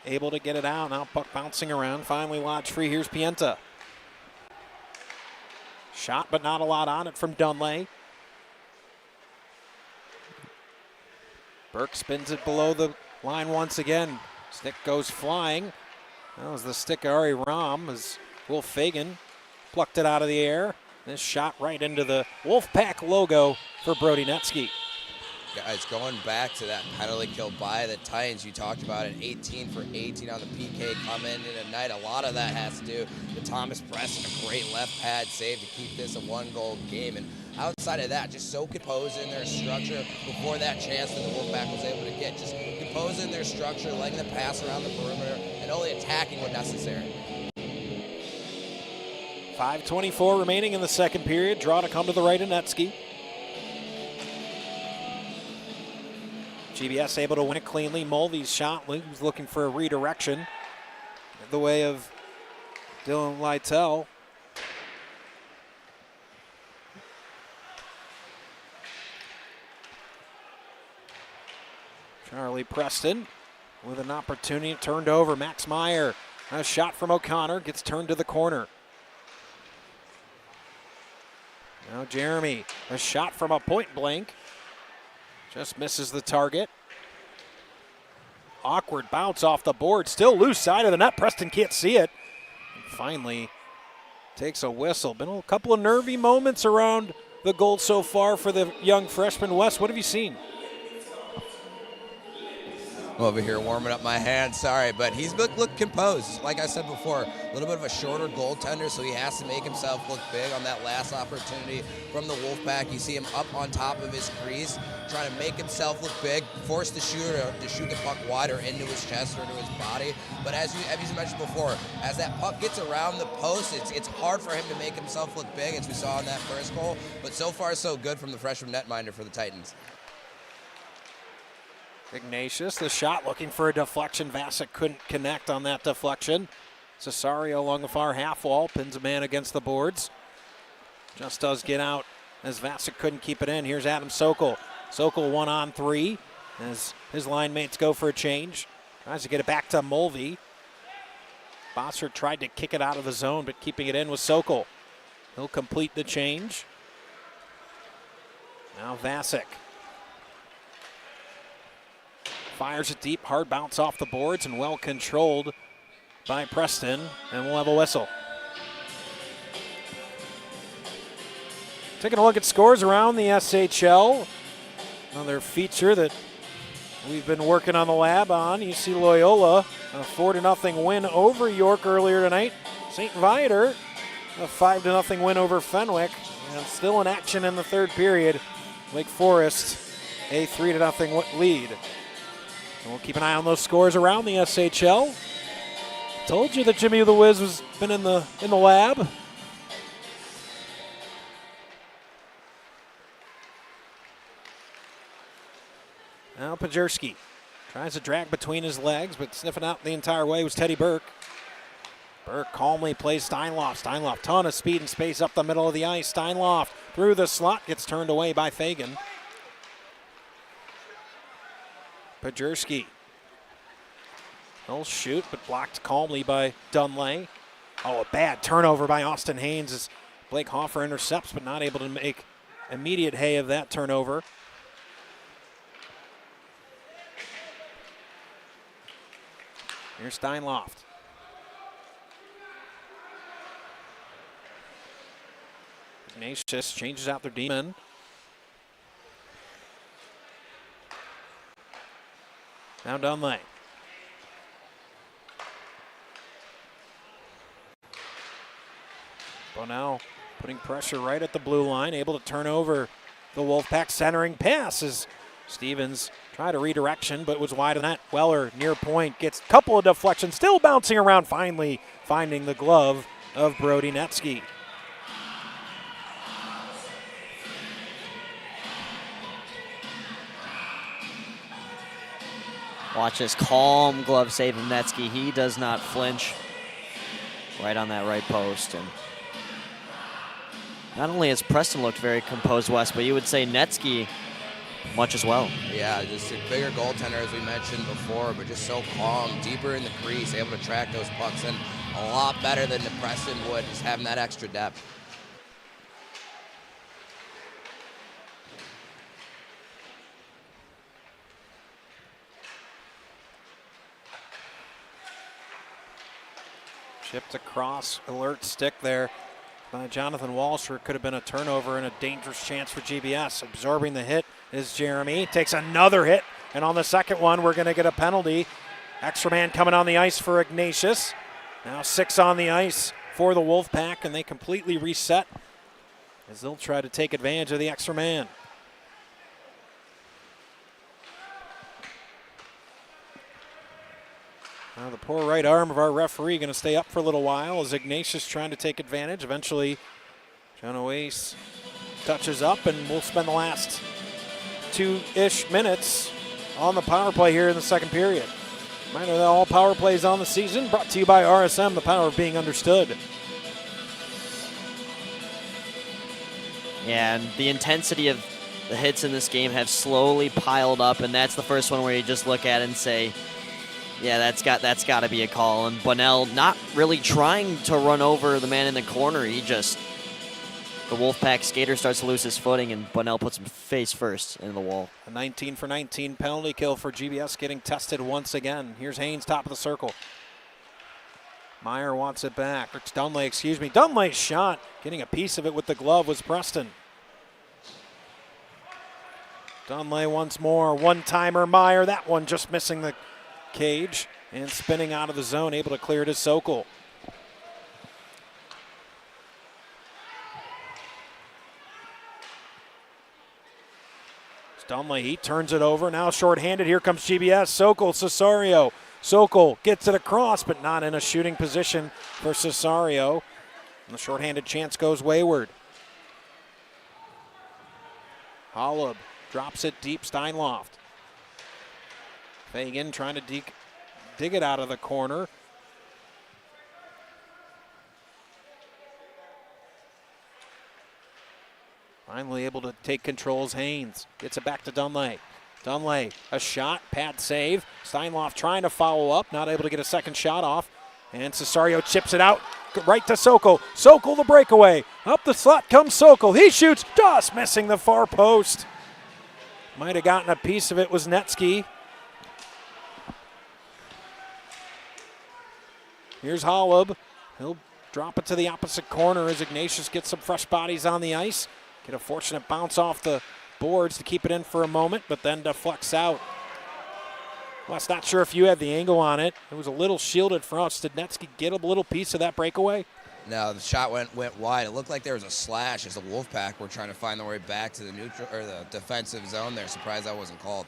able to get it out. Now puck bouncing around. Finally lodged free. Here's Pienta. Shot, but not a lot on it from Dunlay. Burke spins it below the line once again. Stick goes flying. That was the stick of Ari Ram as Wolf Fagan plucked it out of the air. This shot right into the Wolfpack logo for Brody Netsky. Guys, going back to that penalty kill by the Titans, you talked about it, 18 for 18 on the PK coming in tonight. A lot of that has to do with Thomas Preston, a great left pad save to keep this a one-goal game. And outside of that, just so composed in their structure before that chance that the Wolfpack was able to get. Just composed in their structure, letting them pass around the perimeter, and only attacking when necessary. 5:24 remaining in the second period. Draw to come to the right of Netsky. GBS able to win it cleanly. Mulvey's shot was looking for a redirection. The way of Dylan Lytell. Charlie Preston with an opportunity turned over. Max Meyer, a shot from O'Connor, gets turned to the corner. Now Jeremy, a shot from a point blank. Just misses the target. Awkward bounce off the board. Still loose side of the net. Preston can't see it. And finally takes a whistle. Been a couple of nervy moments around the goal so far for the young freshman. Wes, what have you seen? I'm over here warming up my hands, sorry, but he's looked composed. Like I said before, a little bit of a shorter goaltender, so he has to make himself look big on that last opportunity from the Wolfpack. You see him up on top of his crease, trying to make himself look big, force the shooter to shoot the puck wider into his chest or to his body. But as you mentioned before, as that puck gets around the post, it's hard for him to make himself look big, as we saw in that first goal. But so far, so good from the freshman netminder for the Titans. Ignatius, the shot looking for a deflection. Vasic couldn't connect on that deflection. Cesario along the far half wall, pins a man against the boards. Just does get out as Vasic couldn't keep it in. Here's Adam Sokol. Sokol 1-on-3 as his line mates go for a change. Tries to get it back to Mulvey. Bossert tried to kick it out of the zone, but keeping it in was Sokol. He'll complete the change. Now Vasek. Fires it deep, hard bounce off the boards and well controlled by Preston, and we'll have a whistle. Taking a look at scores around the SHL. Another feature that we've been working on the lab on. You see Loyola, a 4-0 win over York earlier tonight. St. Viator, a 5-0 win over Fenwick, and still in action in the third period. Wake Forest, a 3-0 lead. And we'll keep an eye on those scores around the SHL. Told you that Jimmy the Wiz was been in the lab. Now Pajerski tries to drag between his legs, but sniffing out the entire way was Teddy Burke. Burke calmly plays Steinloff. Steinloff, ton of speed and space up the middle of the ice. Steinloff through the slot, gets turned away by Fagan. Pajerski. He'll shoot, but blocked calmly by Dunlay. Oh, a bad turnover by Austin Haynes as Blake Hoffer intercepts, but not able to make immediate hay of that turnover. Here's Steinloft. Ignatius changes out their demon. Now Dunlay. Bonnell putting pressure right at the blue line, able to turn over the Wolfpack centering pass as Stevens tried a redirection, but was wide of that. Weller near point gets a couple of deflections, still bouncing around, finally finding the glove of Brody Netsky. Watch this calm glove save of Netsky. He does not flinch right on that right post. And not only has Preston looked very composed, Wes, but you would say Netsky much as well. Yeah, just a bigger goaltender, as we mentioned before, but just so calm, deeper in the crease, able to track those pucks in a lot better than the Preston would, just having that extra depth. Chipped across, alert stick there by Jonathan Walsh, or it could have been a turnover and a dangerous chance for GBS. Absorbing the hit is Jeremy. Takes another hit, and on the second one, we're going to get a penalty. Extra man coming on the ice for Ignatius. Now 6 on the ice for the Wolfpack, and they completely reset as they'll try to take advantage of the extra man. Now the poor right arm of our referee going to stay up for a little while as Ignatius trying to take advantage. Eventually, John Oace touches up, and we'll spend the last 2-ish minutes on the power play here in the second period. Reminder that all power plays on the season brought to you by RSM, the power of being understood. Yeah, and the intensity of the hits in this game have slowly piled up, and that's the first one where you just look at it and say, yeah, that's got to be a call. And Bonnell not really trying to run over the man in the corner. The Wolfpack skater starts to lose his footing, and Bonnell puts him face first in the wall. A 19 for 19 penalty kill for GBS getting tested once again. Here's Haynes, top of the circle. Meyer wants it back. It's Dunlay, excuse me. Dunlay's shot, getting a piece of it with the glove, was Preston. Dunlay once more, one-timer Meyer. That one just missing the cage and spinning out of the zone, able to clear it to Sokol. Dunlay, he turns it over. Now shorthanded. Here comes GBS. Sokol, Cesario. Sokol gets it across, but not in a shooting position for Cesario. And the shorthanded chance goes wayward. Hollub drops it deep. Steinloft. Fagan trying to dig it out of the corner. Finally able to take controls. Haynes gets it back to Dunlay. Dunlay, a shot, pad save. Steinloff trying to follow up, not able to get a second shot off. And Cesario chips it out right to Sokol. Sokol the breakaway. Up the slot comes Sokol. He shoots, just missing the far post. Might have gotten a piece of it, was Netsky. Here's Holub. He'll drop it to the opposite corner as Ignatius gets some fresh bodies on the ice. Get a fortunate bounce off the boards to keep it in for a moment, but then deflects out. Wes, not sure if you had the angle on it. It was a little shielded for us. Did Netsky get a little piece of that breakaway? No, the shot went wide. It looked like there was a slash as the Wolfpack were trying to find their way back to the neutral or the defensive zone there. Surprised that wasn't called.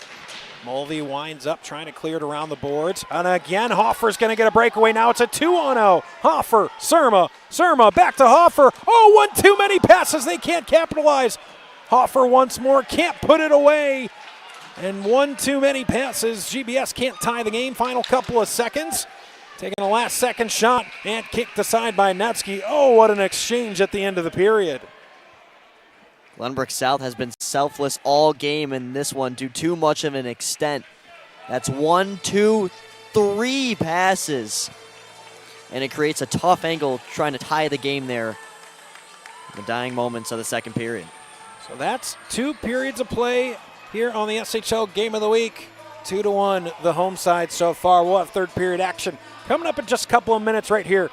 Mulvey winds up trying to clear it around the boards. And again, Hoffer's going to get a breakaway. Now it's a 2-on-0. Hoffer, Surma, back to Hoffer. Oh, one too many passes. They can't capitalize. Hoffer once more, can't put it away. And one too many passes. GBS can't tie the game. Final couple of seconds. Taking a last second shot and kicked aside by Netsky. Oh, what an exchange at the end of the period. Glenbrook South has been selfless all game in this one to too much of an extent. That's 1, 2, 3 passes. And it creates a tough angle trying to tie the game there in the dying moments of the second period. So that's 2 periods of play here on the SHL Game of the Week. 2-1 the home side so far. We'll have third period action coming up in just a couple of minutes right here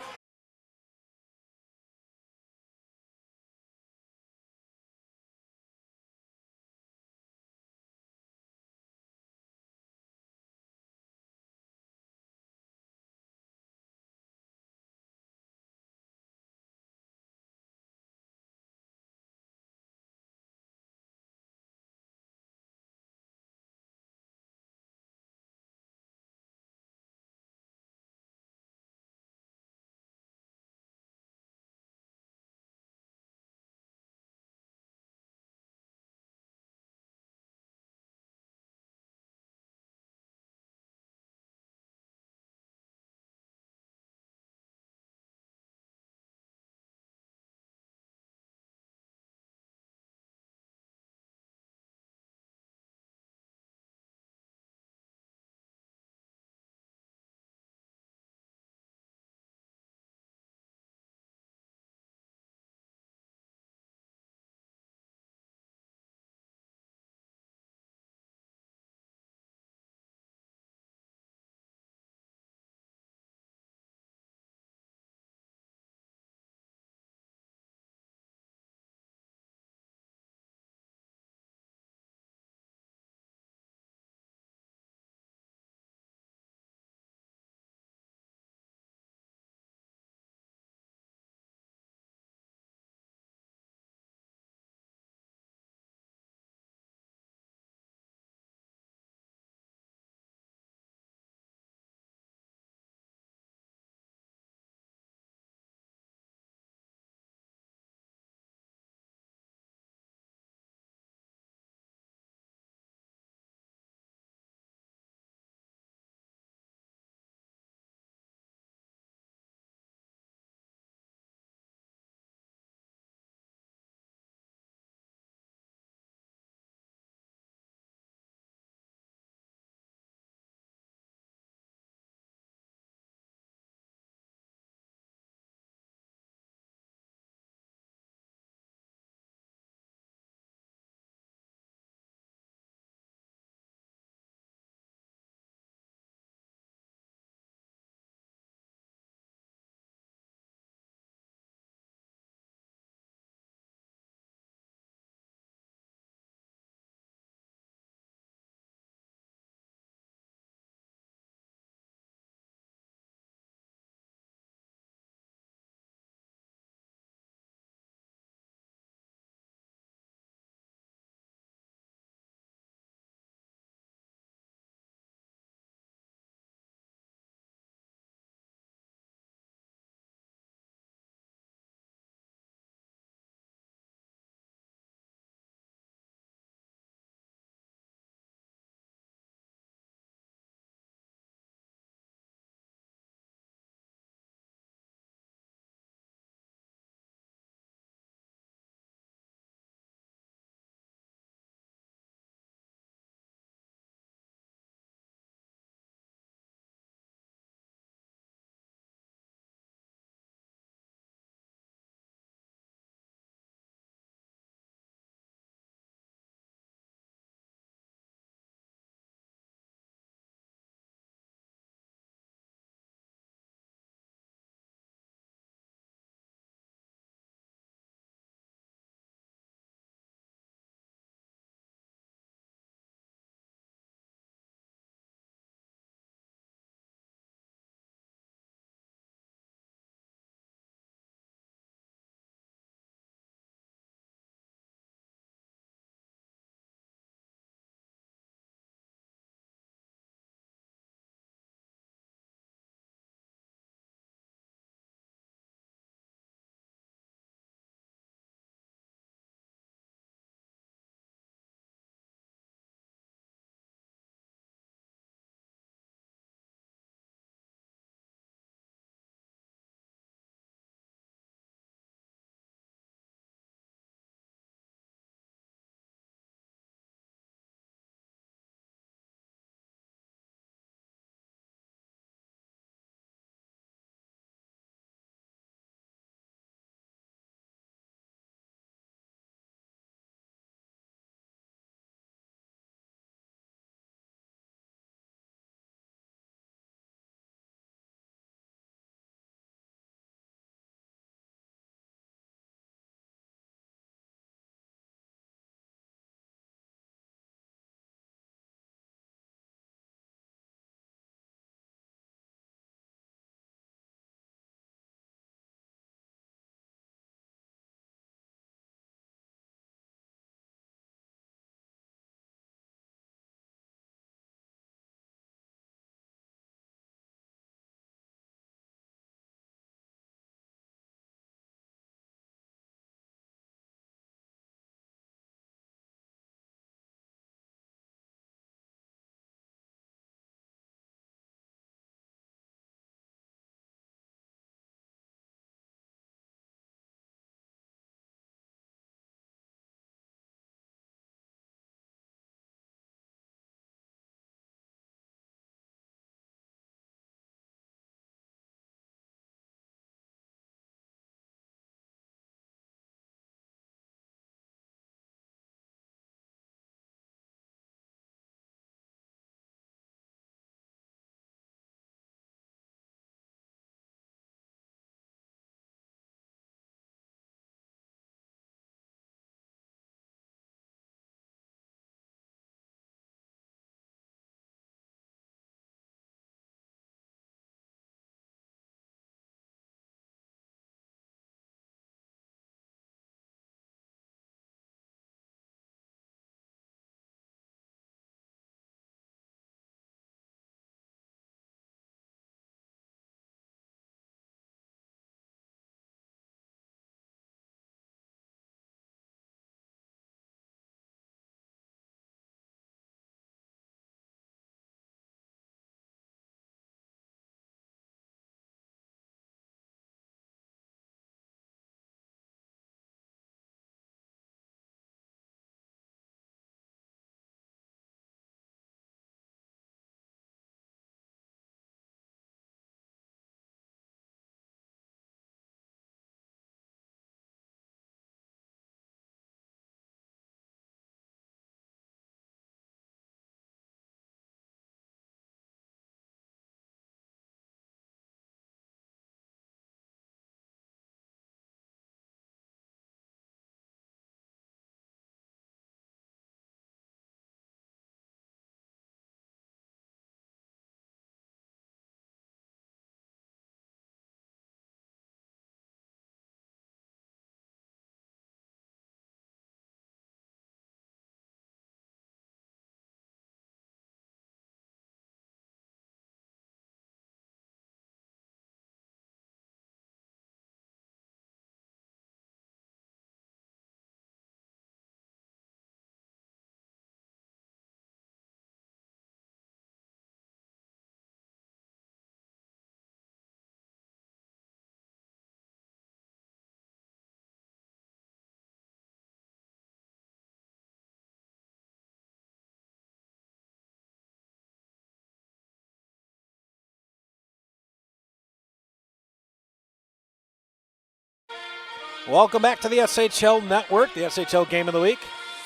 Welcome back to the SHL Network, the SHL Game of the Week.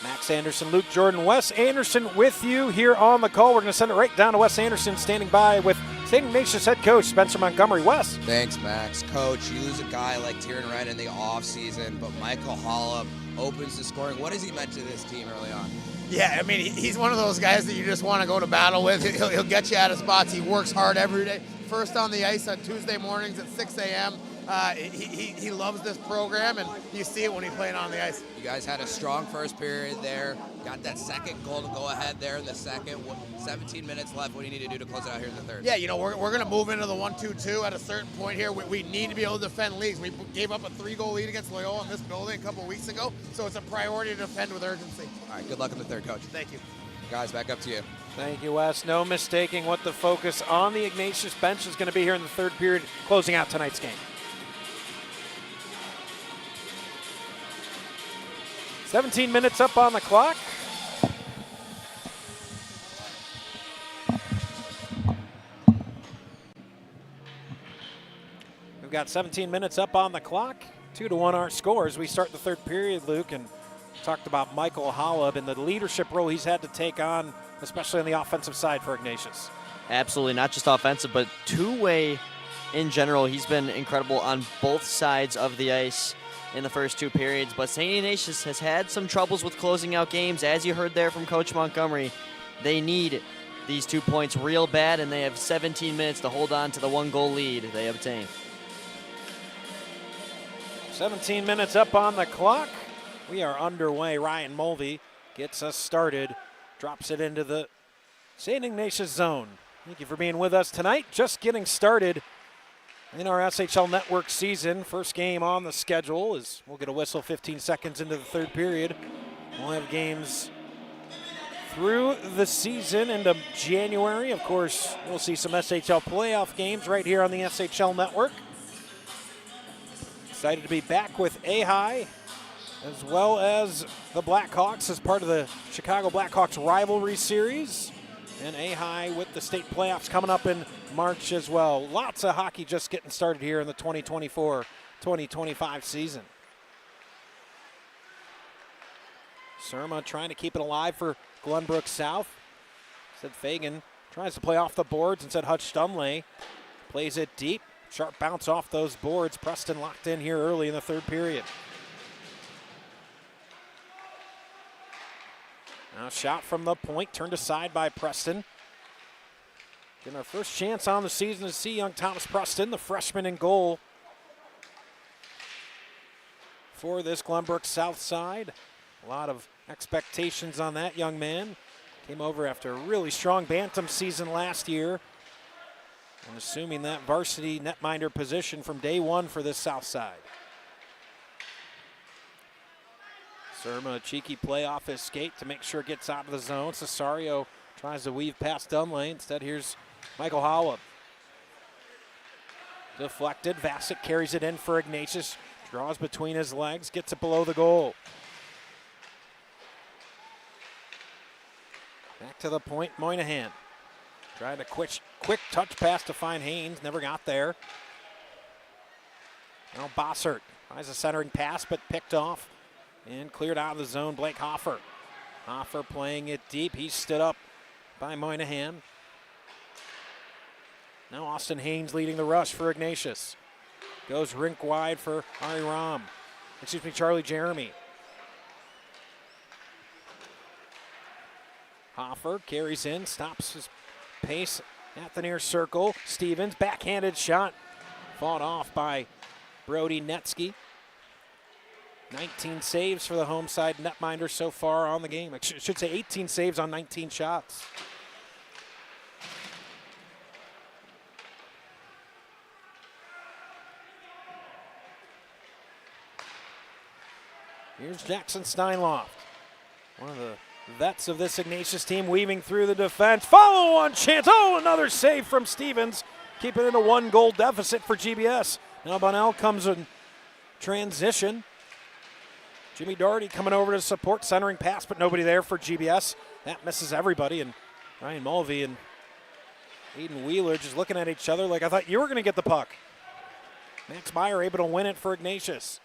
Max Anderson, Luke Jordan, Wes Anderson with you here on the call. We're going to send it right down to Wes Anderson, standing by with St. Ignatius head coach Spencer Montgomery. Wes. Thanks, Max. Coach, you lose a guy like Tyrion Wright in the offseason, but Michael Hollop opens the scoring. What has he meant to this team early on? Yeah, I mean, he's one of those guys that you just want to go to battle with. He'll get you out of spots. He works hard every day. First on the ice on Tuesday mornings at 6 a.m. He loves this program, and you see it when he's playing on the ice. You guys had a strong first period there. Got that second goal to go ahead there in the second. 17 minutes left. What do you need to do to close it out here in the third? Yeah, you know, we're going to move into the 1-2-2 at a certain point here. We need to be able to defend leads. We gave up a 3-goal lead against Loyola in this building a couple weeks ago, so it's a priority to defend with urgency. All right, good luck in the third, Coach. Thank you. Guys, back up to you. Thank you, Wes. No mistaking what the focus on the Ignatius bench is going to be here in the third period, closing out tonight's game. 17 minutes up on the clock. We've got 17 minutes up on the clock. 2-1 our scores. We start the third period, Luke, and talked about Michael Hollop and the leadership role he's had to take on, especially on the offensive side for Ignatius. Absolutely, not just offensive, but two-way in general. He's been incredible on both sides of the ice in the first two periods, but St. Ignatius has had some troubles with closing out games. As you heard there from Coach Montgomery, they need these 2 points real bad, and they have 17 minutes to hold on to the 1-goal lead they obtained. 17 minutes up on the clock. We are underway. Ryan Mulvey gets us started, drops it into the St. Ignatius zone. Thank you for being with us tonight. Just getting started in our SHL Network season. First game on the schedule is we'll get a whistle 15 seconds into the third period. We'll have games through the season into January. Of course, we'll see some SHL playoff games right here on the SHL Network. Excited to be back with A-High as well as the Blackhawks as part of the Chicago Blackhawks rivalry series. And A-High with the state playoffs coming up in March as well. Lots of hockey just getting started here in the 2024-2025 season. Surma trying to keep it alive for Glenbrook South. Said Fagan tries to play off the boards and said Hutch Stumley plays it deep. Sharp bounce off those boards. Preston locked in here early in the third period. Now shot from the point, turned aside by Preston. Getting our first chance on the season to see young Thomas Preston, the freshman in goal for this Glenbrook South side. A lot of expectations on that young man. Came over after a really strong Bantam season last year. And assuming that varsity netminder position from day one for this South side. Surma, a cheeky play off his skate to make sure it gets out of the zone. Cesario tries to weave past Dunley. Instead, here's Michael Hollop. Deflected. Vassick carries it in for Ignatius. Draws between his legs, gets it below the goal. Back to the point, Moynihan. Tried a quick touch pass to find Haynes. Never got there. Now Bossert tries a centering pass, but picked off. And cleared out of the zone, Blake Hoffer. Hoffer playing it deep. He's stood up by Moynihan. Now Austin Haynes leading the rush for Ignatius. Goes rink wide for Charlie Jeremy. Hoffer carries in, stops his pace at the near circle. Stevens, backhanded shot. Fought off by Brody Netsky. 19 saves for the home side netminder so far on the game. I should say 18 saves on 19 shots. Here's Jackson Steinloft, one of the vets of this Ignatius team, weaving through the defense. Follow-on chance. Oh, another save from Stevens. Keep it in a 1-goal deficit for GBS. Now Bonnell comes in transition. Jimmy Doherty coming over to support, centering pass, but nobody there for GBS. That misses everybody, and Ryan Mulvey and Aiden Wheeler just looking at each other like, I thought you were going to get the puck. Max Meyer able to win it for Ignatius.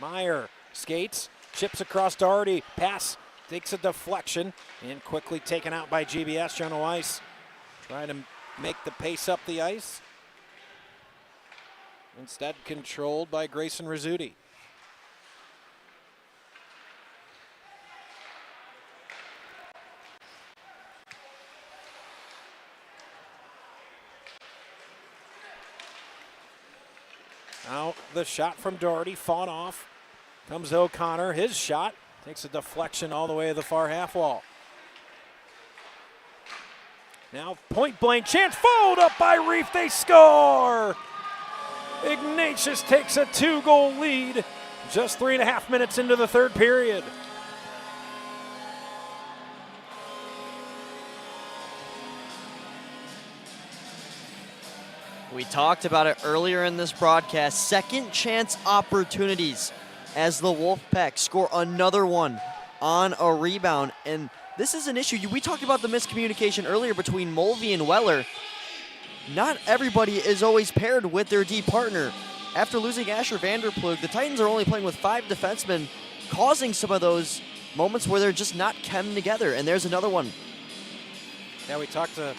Meyer skates, chips across Doherty, pass, takes a deflection, and quickly taken out by GBS. General Ice trying to make the pace up the ice. Instead controlled by Grayson Rizzuti. Now the shot from Doherty, fought off. Comes O'Connor, his shot. Takes a deflection all the way to the far half wall. Now point blank chance, followed up by Reef, they score! Ignatius takes a 2-goal lead just 3.5 minutes into the third period. We talked about it earlier in this broadcast. Second chance opportunities as the Wolfpack score another one on a rebound. And this is an issue. We talked about the miscommunication earlier between Mulvey and Weller. Not everybody is always paired with their D partner. After losing Asher Vanderplug, the Titans are only playing with 5 defensemen, causing some of those moments where they're just not chemmed together. And there's another one. Yeah, we talked to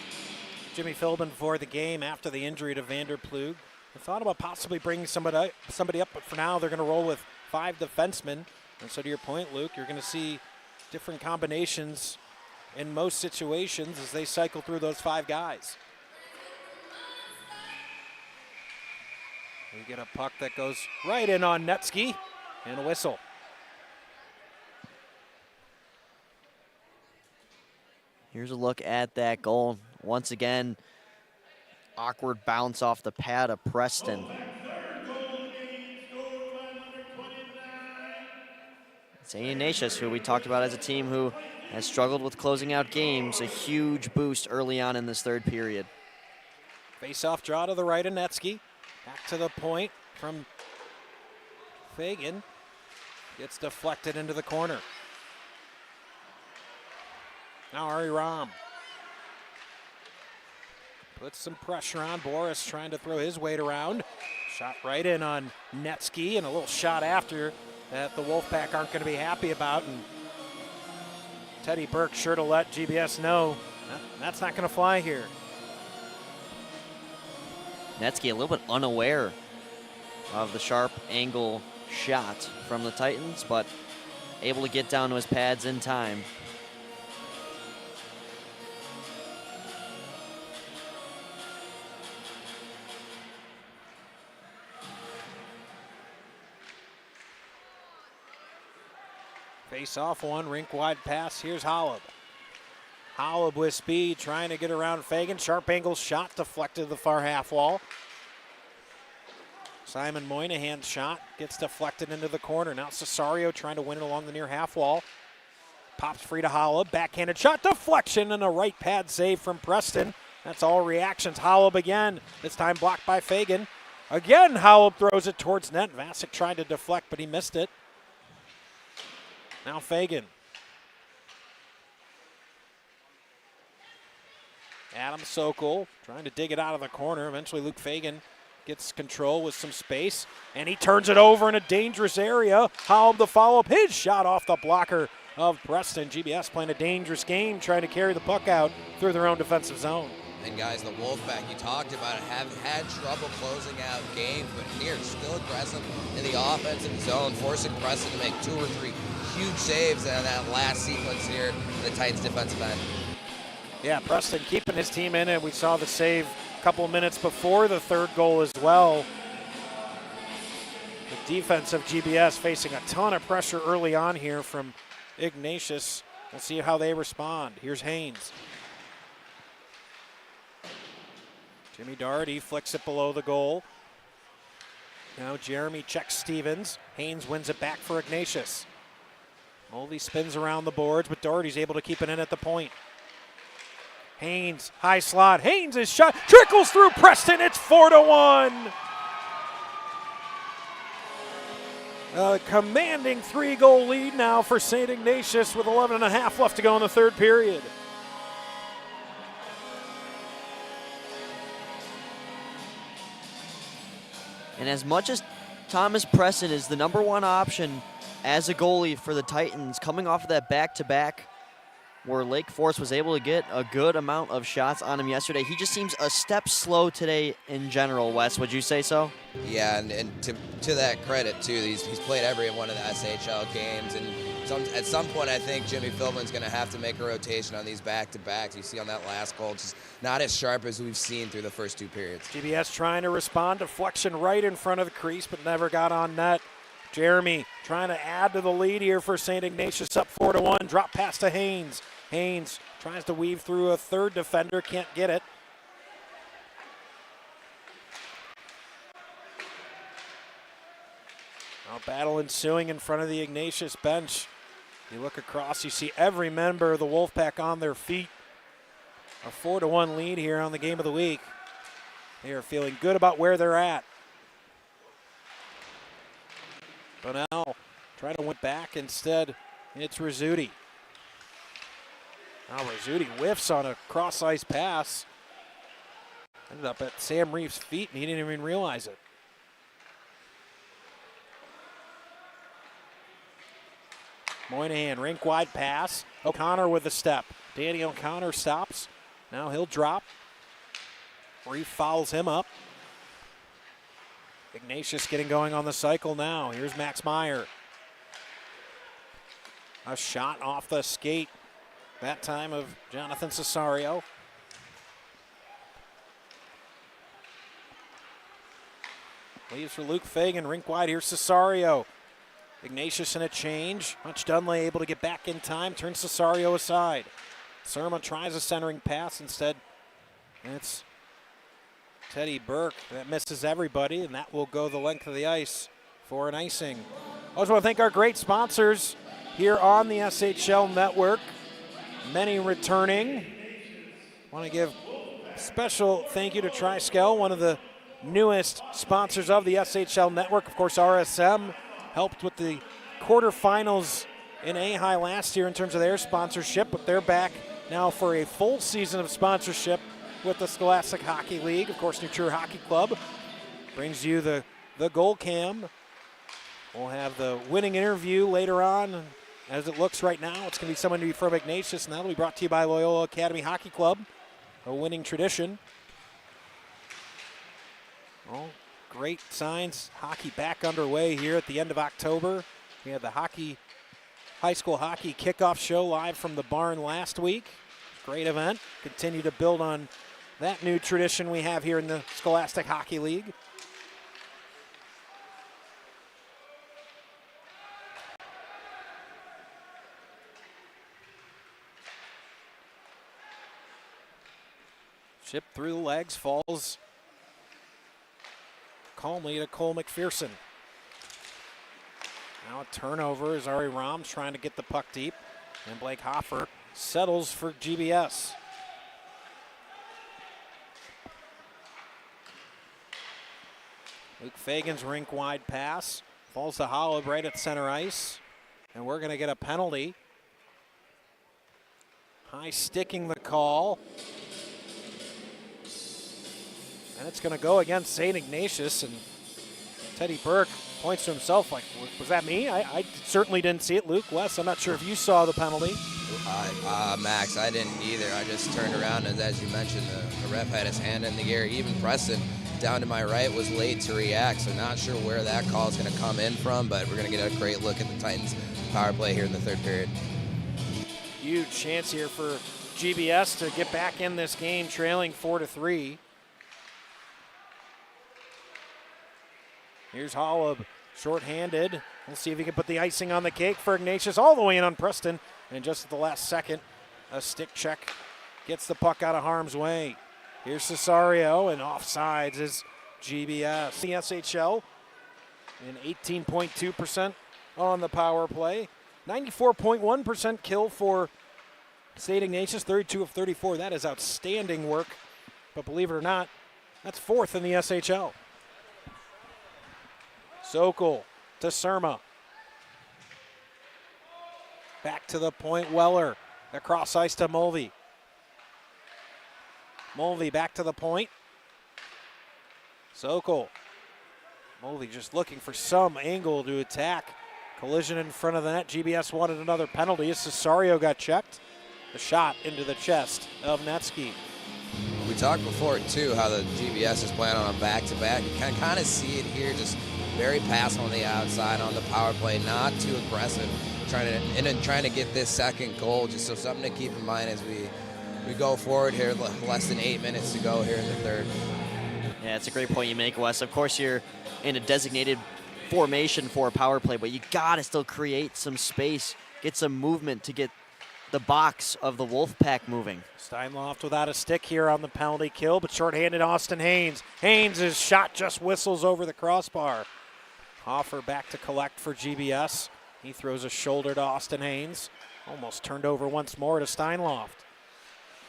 Jimmy Philbin before the game after the injury to Vanderplug. I thought about possibly bringing somebody up, but for now they're going to roll with 5 defensemen. And so to your point, Luke, you're going to see different combinations in most situations as they cycle through those 5 guys. We get a puck that goes right in on Netsky and a whistle. Here's a look at that goal. Once again, awkward bounce off the pad of Preston. It's Ignatius, who we talked about as a team who has struggled with closing out games. A huge boost early on in this third period. Face-off draw to the right of Netsky. Back to the point from Fagan. Gets deflected into the corner. Now Ari Ram puts some pressure on. Boris trying to throw his weight around. Shot right in on Netsky, and a little shot after that the Wolfpack aren't going to be happy about. And Teddy Burke sure to let GBS know that's not going to fly here. Netsky a little bit unaware of the sharp angle shot from the Titans, but able to get down to his pads in time. Face off one, rink wide pass. Here's Holub. Holub with speed, trying to get around Fagan. Sharp angle shot deflected to the far half wall. Simon Moynihan's shot gets deflected into the corner. Now Cesario trying to win it along the near half wall. Pops free to Holub. Backhanded shot, deflection, and a right pad save from Preston. That's all reactions. Holub again. This time blocked by Fagan. Again, Holub throws it towards net. Vasic tried to deflect, but he missed it. Now Fagan. Adam Sokol trying to dig it out of the corner. Eventually Luke Fagan gets control with some space, and he turns it over in a dangerous area. Holub the follow-up, his shot off the blocker of Preston. GBS playing a dangerous game, trying to carry the puck out through their own defensive zone. And guys, the Wolfpack, you talked about it, have had trouble closing out games, but here still aggressive in the offensive zone, forcing Preston to make 2 or 3 huge saves on that last sequence here in the Titans defensive end. Yeah, Preston keeping his team in it. We saw the save a couple of minutes before the third goal as well. The defense of GBS facing a ton of pressure early on here from Ignatius. We'll see how they respond. Here's Haynes. Jimmy Doherty flicks it below the goal. Now Jeremy checks Stevens. Haynes wins it back for Ignatius. Mulvey spins around the boards, but Doherty's able to keep it in at the point. Haynes, high slot. Haynes' shot trickles through Preston. It's 4-1. A commanding 3-goal lead now for St. Ignatius with 11.5 left to go in the third period. And as much as Thomas Preston is the #1 option as a goalie for the Titans, coming off of that back-to-back where Lake Forest was able to get a good amount of shots on him yesterday. He just seems a step slow today in general, Wes. Would you say so? Yeah, and to that credit, too, he's played every one of the SHL games, and at some point I think Jimmy Philbin's going to have to make a rotation on these back-to-backs. You see on that last goal, just not as sharp as we've seen through the first 2 periods. GBS trying to respond, deflection right in front of the crease, but never got on net. Jeremy trying to add to the lead here for St. Ignatius, up 4-1. Drop pass to Haynes. Haynes tries to weave through a third defender, can't get it. Now battle ensuing in front of the Ignatius bench. You look across, you see every member of the Wolfpack on their feet. A 4-1 lead here on the game of the week. They are feeling good about where they're at. But now, trying to win back instead, it's Rizzuti. Now Rizzuti whiffs on a cross-ice pass. Ended up at Sam Reeves' feet, and he didn't even realize it. Moynihan, rink-wide pass. O'Connor with the step. Danny O'Connor stops. Now he'll drop. Reeve fouls him up. Ignatius getting going on the cycle now. Here's Max Meyer. A shot off the skate. That time of Jonathan Cesario. Leaves for Luke Fagan, rink wide. Here's Cesario. Ignatius in a change. Hutch Dunley able to get back in time. Turns Cesario aside. Surma tries a centering pass. Instead, it's Teddy Burke. That misses everybody, and that will go the length of the ice for an icing. I also want to thank our great sponsors here on the SHL Network. Many returning. Want to give special thank you to Triskel, one of the newest sponsors of the SHL Network. Of course, RSM helped with the quarterfinals in A-High last year in terms of their sponsorship, but they're back now for a full season of sponsorship with the Scholastic Hockey League. Of course, New Trier Hockey Club brings you the goal cam. We'll have the winning interview later on. As it looks right now, it's going to be someone from Ignatius, and that'll be brought to you by Loyola Academy Hockey Club, a winning tradition. Well, great signs. Hockey back underway here at the end of October. We had the high school hockey kickoff show live from the barn last week. Great event. Continue to build on that new tradition we have here in the Scholastic Hockey League. Chip through the legs, falls calmly to Cole McPherson. Now a turnover as Ari Rom's trying to get the puck deep, and Blake Hoffer settles for GBS. Luke Fagan's rink-wide pass falls to Holub right at center ice, and we're going to get a penalty. High sticking the call. And it's going to go against St. Ignatius, and Teddy Burke points to himself like, was that me? I certainly didn't see it. Luke, Wes, I'm not sure if you saw the penalty. Max, I didn't either. I just turned around, and as you mentioned, the ref had his hand in the air. Even Preston, down to my right, was late to react, so not sure where that call is going to come in from, but we're going to get a great look at the Titans' power play here in the third period. Huge chance here for GBS to get back in this game, trailing 4-3. Here's Holub, shorthanded. We'll see if he can put the icing on the cake for Ignatius, all the way in on Preston. And just at the last second, a stick check gets the puck out of harm's way. Here's Cesario, and offsides is GBS. The SHL in 18.2% on the power play. 94.1% kill for St. Ignatius, 32 of 34. That is outstanding work. But believe it or not, that's fourth in the SHL. Sokol to Surma. Back to the point, Weller. Across ice to Mulvey. Mulvey back to the point. Sokol Moldy just looking for some angle to attack. Collision in front of the net. GBS wanted another penalty as Cesario got checked. The shot into the chest of Netsky. We talked before, too, how the GBS is playing on a back-to-back. You can kind of see it here, just very passive on the outside on the power play, not too aggressive, trying to get this second goal. Just so something to keep in mind as we go forward here. Less than 8 minutes to go here in the third. Yeah, it's a great point you make, Wes. Of course, you're in a designated formation for a power play, but you got to still create some space, get some movement to get the box of the Wolfpack moving. Steinloft without a stick here on the penalty kill, but shorthanded Austin Haynes. Haynes' shot just whistles over the crossbar. Hoffer back to collect for GBS. He throws a shoulder to Austin Haynes. Almost turned over once more to Steinloft.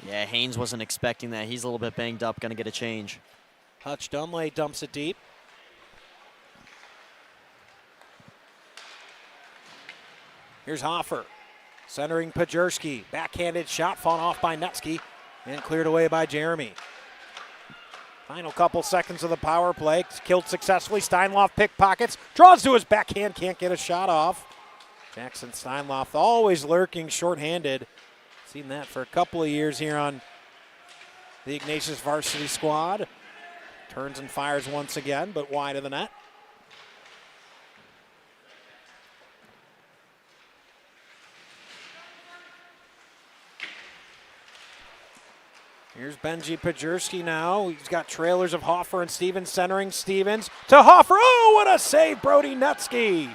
Yeah, Haynes wasn't expecting that. He's a little bit banged up, going to get a change. Hutch Dunlay dumps it deep. Here's Hoffer. Centering Pajerski. Backhanded shot fought off by Netsky and cleared away by Jeremy. Final couple seconds of the power play. Killed successfully. Steinloff pickpockets. Draws to his backhand. Can't get a shot off. Jackson Steinloff always lurking shorthanded. Seen that for a couple of years here on the Ignatius varsity squad. Turns and fires once again, but wide of the net. Here's Benji Pajerski now. He's got trailers of Hoffer and Stevens centering. Stevens to Hoffer. Oh, what a save, Brody Netsky.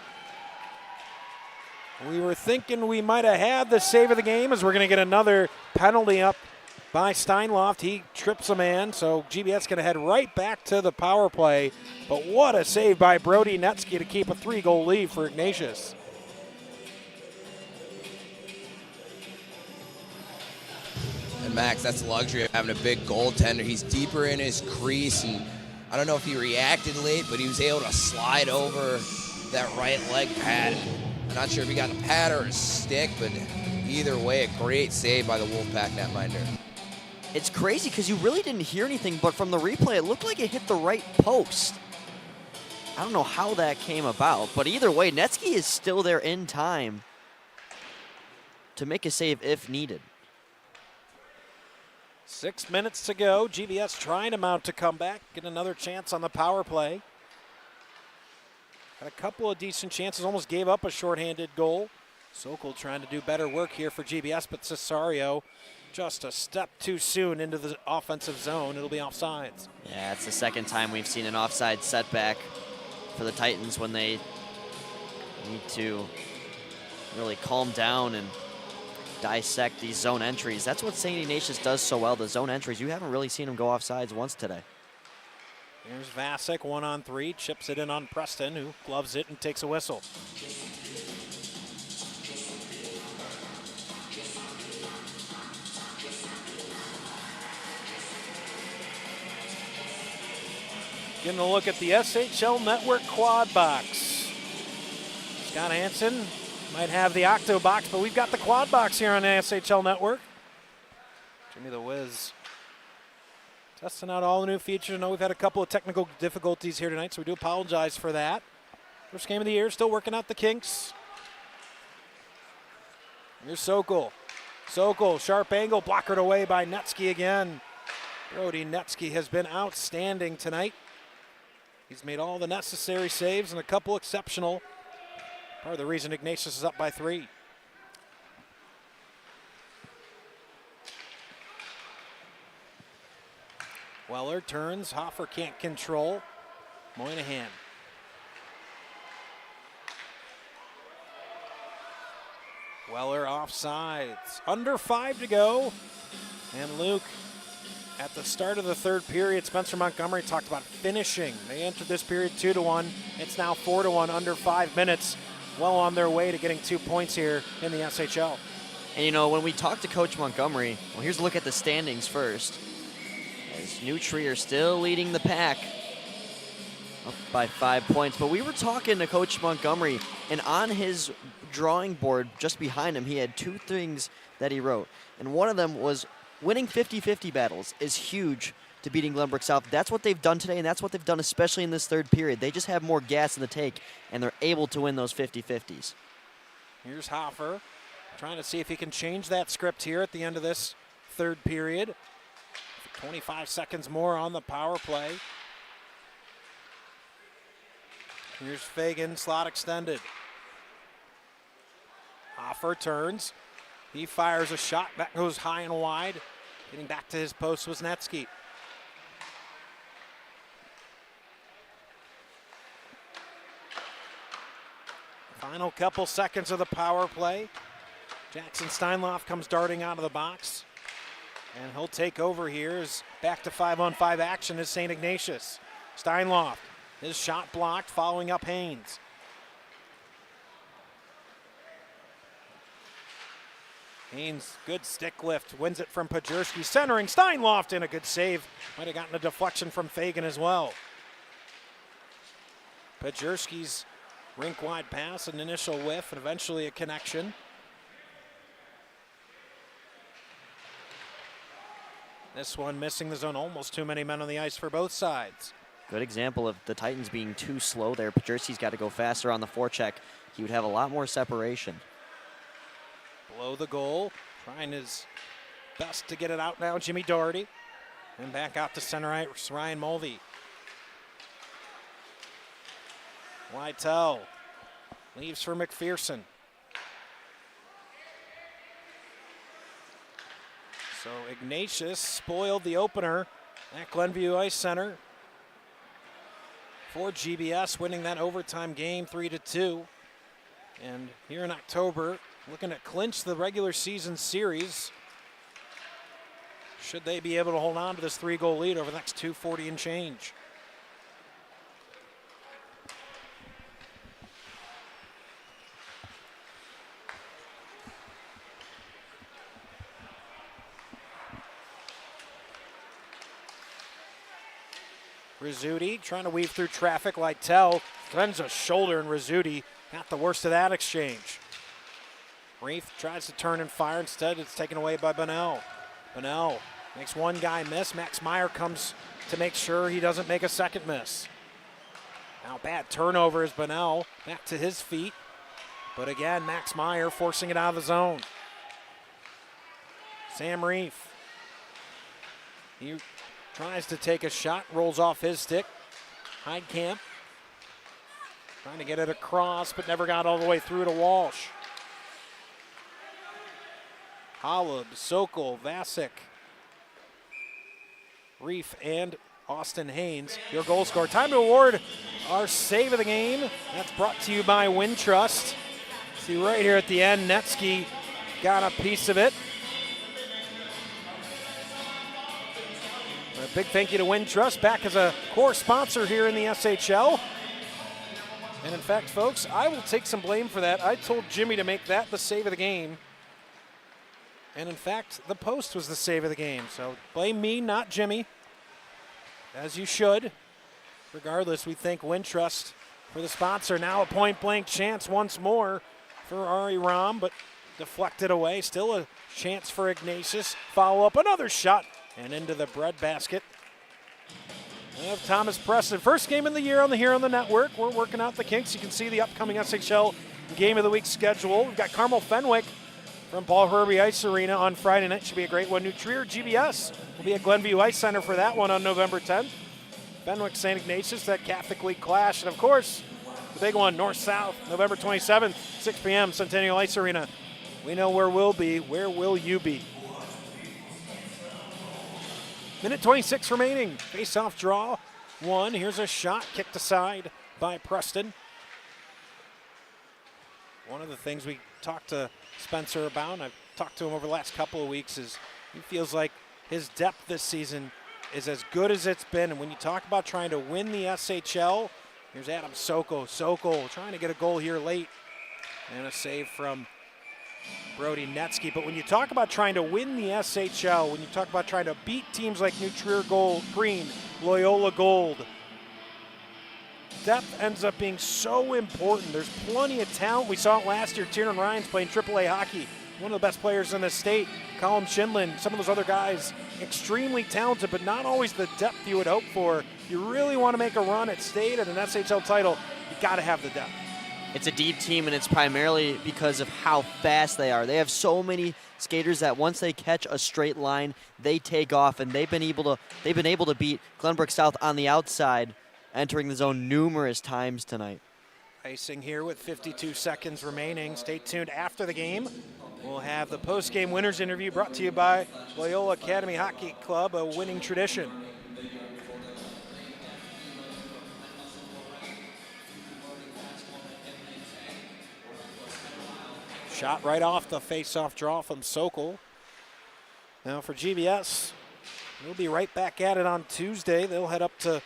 We were thinking we might have had the save of the game as we're going to get another penalty up by Steinloft. He trips a man, so GBS going to head right back to the power play. But what a save by Brody Netsky to keep a 3-goal lead for Ignatius. And Max, that's the luxury of having a big goaltender. He's deeper in his crease, and I don't know if he reacted late, but he was able to slide over that right leg pad. I'm not sure if he got a pad or a stick, but either way, a great save by the Wolfpack netminder. It's crazy because you really didn't hear anything, but from the replay, it looked like it hit the right post. I don't know how that came about, but either way, Netsky is still there in time to make a save if needed. 6 minutes to go. GBS trying to mount a comeback, get another chance on the power play. Had a couple of decent chances, almost gave up a shorthanded goal. Sokol trying to do better work here for GBS, but Cesario just a step too soon into the offensive zone. It'll be offsides. Yeah, it's the second time we've seen an offside setback for the Titans when they need to really calm down and dissect these zone entries. That's what St. Ignatius does so well, the zone entries. You haven't really seen them go offsides once today. Here's Vasek, 1-on-3, chips it in on Preston, who gloves it and takes a whistle. Getting a look at the SHL Network quad box. Scott Hansen might have the Octo box, but we've got the quad box here on the SHL Network. Jimmy the Wiz testing out all the new features. I know we've had a couple of technical difficulties here tonight, so we do apologize for that. First game of the year, still working out the kinks. Here's Sokol. Sokol, sharp angle, blockered away by Netsky again. Brody Netsky has been outstanding tonight. He's made all the necessary saves and a couple exceptional. Part of the reason Ignatius is up by 3. Weller turns, Hoffer can't control. Moynihan. Weller offsides. Under 5 to go. And Luke, at the start of the third period, Spencer Montgomery talked about finishing. They entered this period 2-1. It's now 4-1, under 5 minutes. Well on their way to getting 2 points here in the SHL. And you know, when we talk to Coach Montgomery, well, here's a look at the standings first. As New Tree are still leading the pack, up by 5 points. But we were talking to Coach Montgomery, and on his drawing board just behind him, he had 2 things that he wrote. And one of them was winning 50-50 battles is huge to beating Glenbrook South. That's what they've done today, and that's what they've done especially in this third period. They just have more gas in the tank, and they're able to win those 50-50s. Here's Hoffer trying to see if he can change that script here at the end of this third period. 25 seconds more on the power play. Here's Fagan, slot extended. Hoffer turns. He fires a shot. That goes high and wide. Getting back to his post was Netsky. Final couple seconds of the power play. Jackson Steinloff comes darting out of the box. And he'll take over here as back to 5-on-5 action is St. Ignatius. Steinloff, his shot blocked, following up Haynes. Haynes, good stick lift, wins it from Pajurski, centering Steinloff in a good save. Might have gotten a deflection from Fagan as well. Pajurski's rink-wide pass, an initial whiff, and eventually a connection. This one missing the zone, almost too many men on the ice for both sides. Good example of the Titans being too slow there. Pajurski's got to go faster on the forecheck. He would have a lot more separation. Below the goal, trying his best to get it out now, Jimmy Doherty. And back out to center ice, Ryan Mulvey. Lytle leaves for McPherson. So Ignatius spoiled the opener at Glenview Ice Center for GBS, winning that overtime game 3-2. And here in October, looking to clinch the regular season series. Should they be able to hold on to this 3-goal lead over the next 2:40 and change. Rizzuti trying to weave through traffic. Lytle bends a shoulder, and Rizzuti got the worst of that exchange. Reef tries to turn and fire. Instead, it's taken away by Bunnell. Bunnell makes one guy miss. Max Meyer comes to make sure he doesn't make a second miss. Now bad turnover as Bunnell back to his feet. But again, Max Meyer forcing it out of the zone. Sam Reef. He tries to take a shot, rolls off his stick. Heidkamp trying to get it across, but never got all the way through to Walsh. Holub, Sokol, Vasek, Reef, and Austin Haynes. Your goal scorer. Time to award our save of the game. That's brought to you by Wintrust. See right here at the end, Netsky got a piece of it. A big thank you to Wintrust, back as a core sponsor here in the SHL. And in fact, folks, I will take some blame for that. I told Jimmy to make that the save of the game. And in fact, the post was the save of the game. So blame me, not Jimmy, as you should. Regardless, we thank Wintrust for the sponsor. Now a point-blank chance once more for Ari Ram, but deflected away. Still a chance for Ignatius. Follow up, another shot, and into the breadbasket of Thomas Preston. First game of the year here on the network. We're working out the kinks. You can see the upcoming SHL Game of the Week schedule. We've got Carmel Fenwick from Paul Herbie Ice Arena on Friday night. Should be a great one. New Trier GBS will be at Glenview Ice Center for that one on November 10th. Fenwick St. Ignatius, that Catholic League clash. And of course, the big one, North-South, November 27th, 6 p.m., Centennial Ice Arena. We know where we'll be. Where will you be? Minute 26 remaining. Face-off draw. One. Here's a shot kicked aside by Preston. One of the things we talked to Spencer about, and I've talked to him over the last couple of weeks, is he feels like his depth this season is as good as it's been. And when you talk about trying to win the SHL, here's Adam Sokol. Sokol trying to get a goal here late. And a save from Brody Netsky. But when you talk about trying to win the SHL, when you talk about trying to beat teams like New Trier Gold, Green, Loyola Gold, depth ends up being so important. There's plenty of talent. We saw it last year. Tiernan Ryan's playing AAA hockey one of the best players in the state, Colin Schindlin, some of those other guys, extremely talented, but not always the depth you would hope for. You really want to make a run at state and an SHL title, you got to have the depth. It's a deep team, and it's primarily because of how fast they are. They have so many skaters that once they catch a straight line, they take off, and they've been able to beat Glenbrook South on the outside, entering the zone numerous times tonight. Icing here with 52 seconds remaining. Stay tuned after the game. We'll have the post-game winners interview brought to you by Loyola Academy Hockey Club, a winning tradition. Shot right off the face-off draw from Sokol. Now for GBS, we'll be right back at it on Tuesday. They'll head up to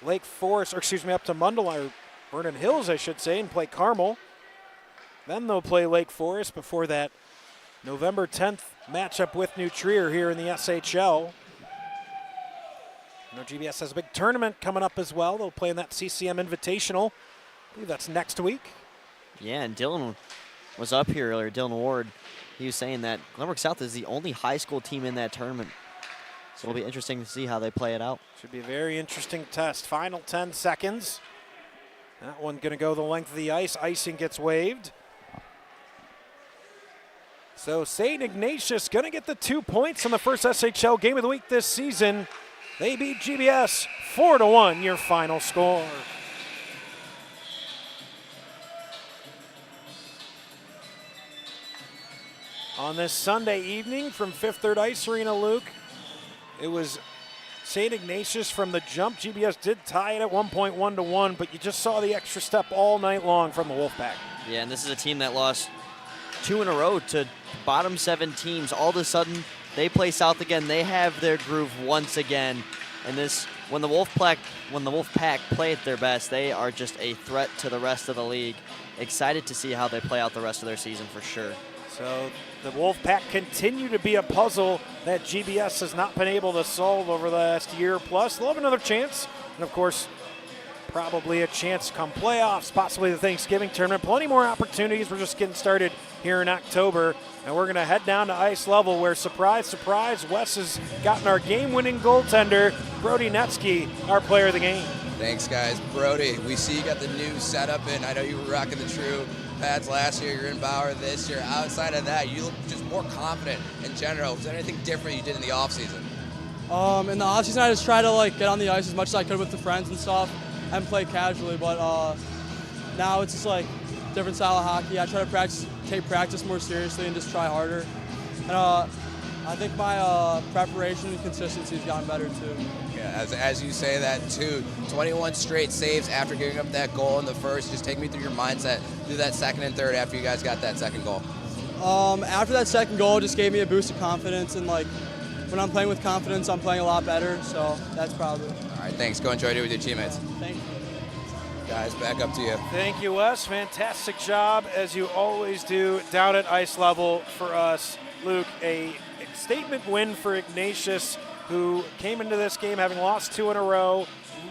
Lake Forest, or excuse me, up to Mundelein, Vernon Hills, I should say, and play Carmel. Then they'll play Lake Forest before that November 10th matchup with New Trier here in the SHL. I know GBS has a big tournament coming up as well. They'll play in that CCM Invitational. I believe that's next week. Yeah, and Dylan was up here earlier, Dylan Ward. He was saying that Glenbrook South is the only high school team in that tournament. So it'll be interesting to see how they play it out. Should be a very interesting test. Final 10 seconds. That one going to go the length of the ice. Icing gets waived. So St. Ignatius going to get the 2 points on the first SHL game of the week this season. They beat GBS 4-1, your final score. On this Sunday evening from Fifth Third Ice Arena, Luke, it was St. Ignatius from the jump. GBS did tie it at 1.1-1, but you just saw the extra step all night long from the Wolfpack. Yeah, and this is a team that lost 2 in a row to bottom 7 teams. All of a sudden, they play South again. They have their groove once again. And this, when the Wolfpack play at their best, they are just a threat to the rest of the league. Excited to see how they play out the rest of their season for sure. So the Wolfpack continue to be a puzzle that GBS has not been able to solve over the last year plus. They'll have another chance. And of course, probably a chance come playoffs, possibly the Thanksgiving tournament. Plenty more opportunities. We're just getting started here in October. And we're going to head down to ice level where, surprise, surprise, Wes has gotten our game-winning goaltender, Brody Netsky, our player of the game. Thanks, guys. Brody, we see you got the new setup, and I know you were rocking the True pads last year. You're in Bauer this year. Outside of that, you look just more confident in general. Was there anything different you did in the offseason? In the offseason, I just tried to get on the ice as much as I could with the friends and stuff and play casually. But now it's just different style of hockey. I try to take practice more seriously and just try harder. And I think my preparation and consistency has gotten better too. Yeah, as you say that too, 21 straight saves after giving up that goal in the first. Just take me through your mindset through that second and third after you guys got that second goal. After that second goal, it just gave me a boost of confidence, and when I'm playing with confidence, I'm playing a lot better. So that's probably. All right, thanks. Go enjoy it with your teammates. Thank you. Guys, back up to you. Thank you, Wes. Fantastic job, as you always do, down at ice level for us. Luke, a statement win for Ignatius, who came into this game having lost 2 in a row,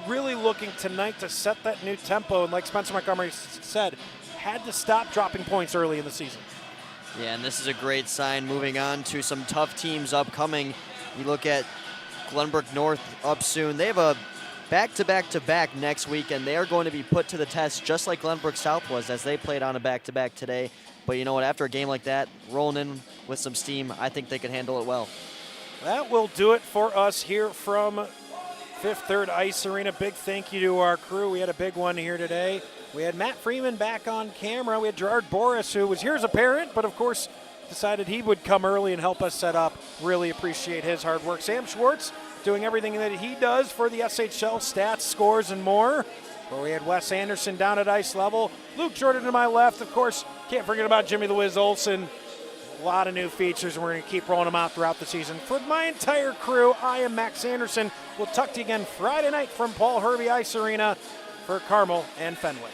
really looking tonight to set that new tempo. And like Spencer Montgomery said, had to stop dropping points early in the season. Yeah, and this is a great sign moving on to some tough teams upcoming. You look at Glenbrook North up soon. They have a back-to-back-to-back next week, and they are going to be put to the test just like Glenbrook South was as they played on a back-to-back today. But you know what? After a game like that, rolling in with some steam, I think they can handle it well. That will do it for us here from Fifth Third Ice Arena. Big thank you to our crew. We had a big one here today. We had Matt Freeman back on camera. We had Gerard Boris, who was here as a parent, but of course decided he would come early and help us set up. Really appreciate his hard work. Sam Schwartz doing everything that he does for the SHL, stats, scores, and more. But we had Wes Anderson down at ice level. Luke Jordan to my left. Of course, can't forget about Jimmy the Wiz Olsen. A lot of new features, and we're going to keep rolling them out throughout the season. For my entire crew, I am Max Anderson. We'll talk to you again Friday night from Paul Hervey Ice Arena for Carmel and Fenway.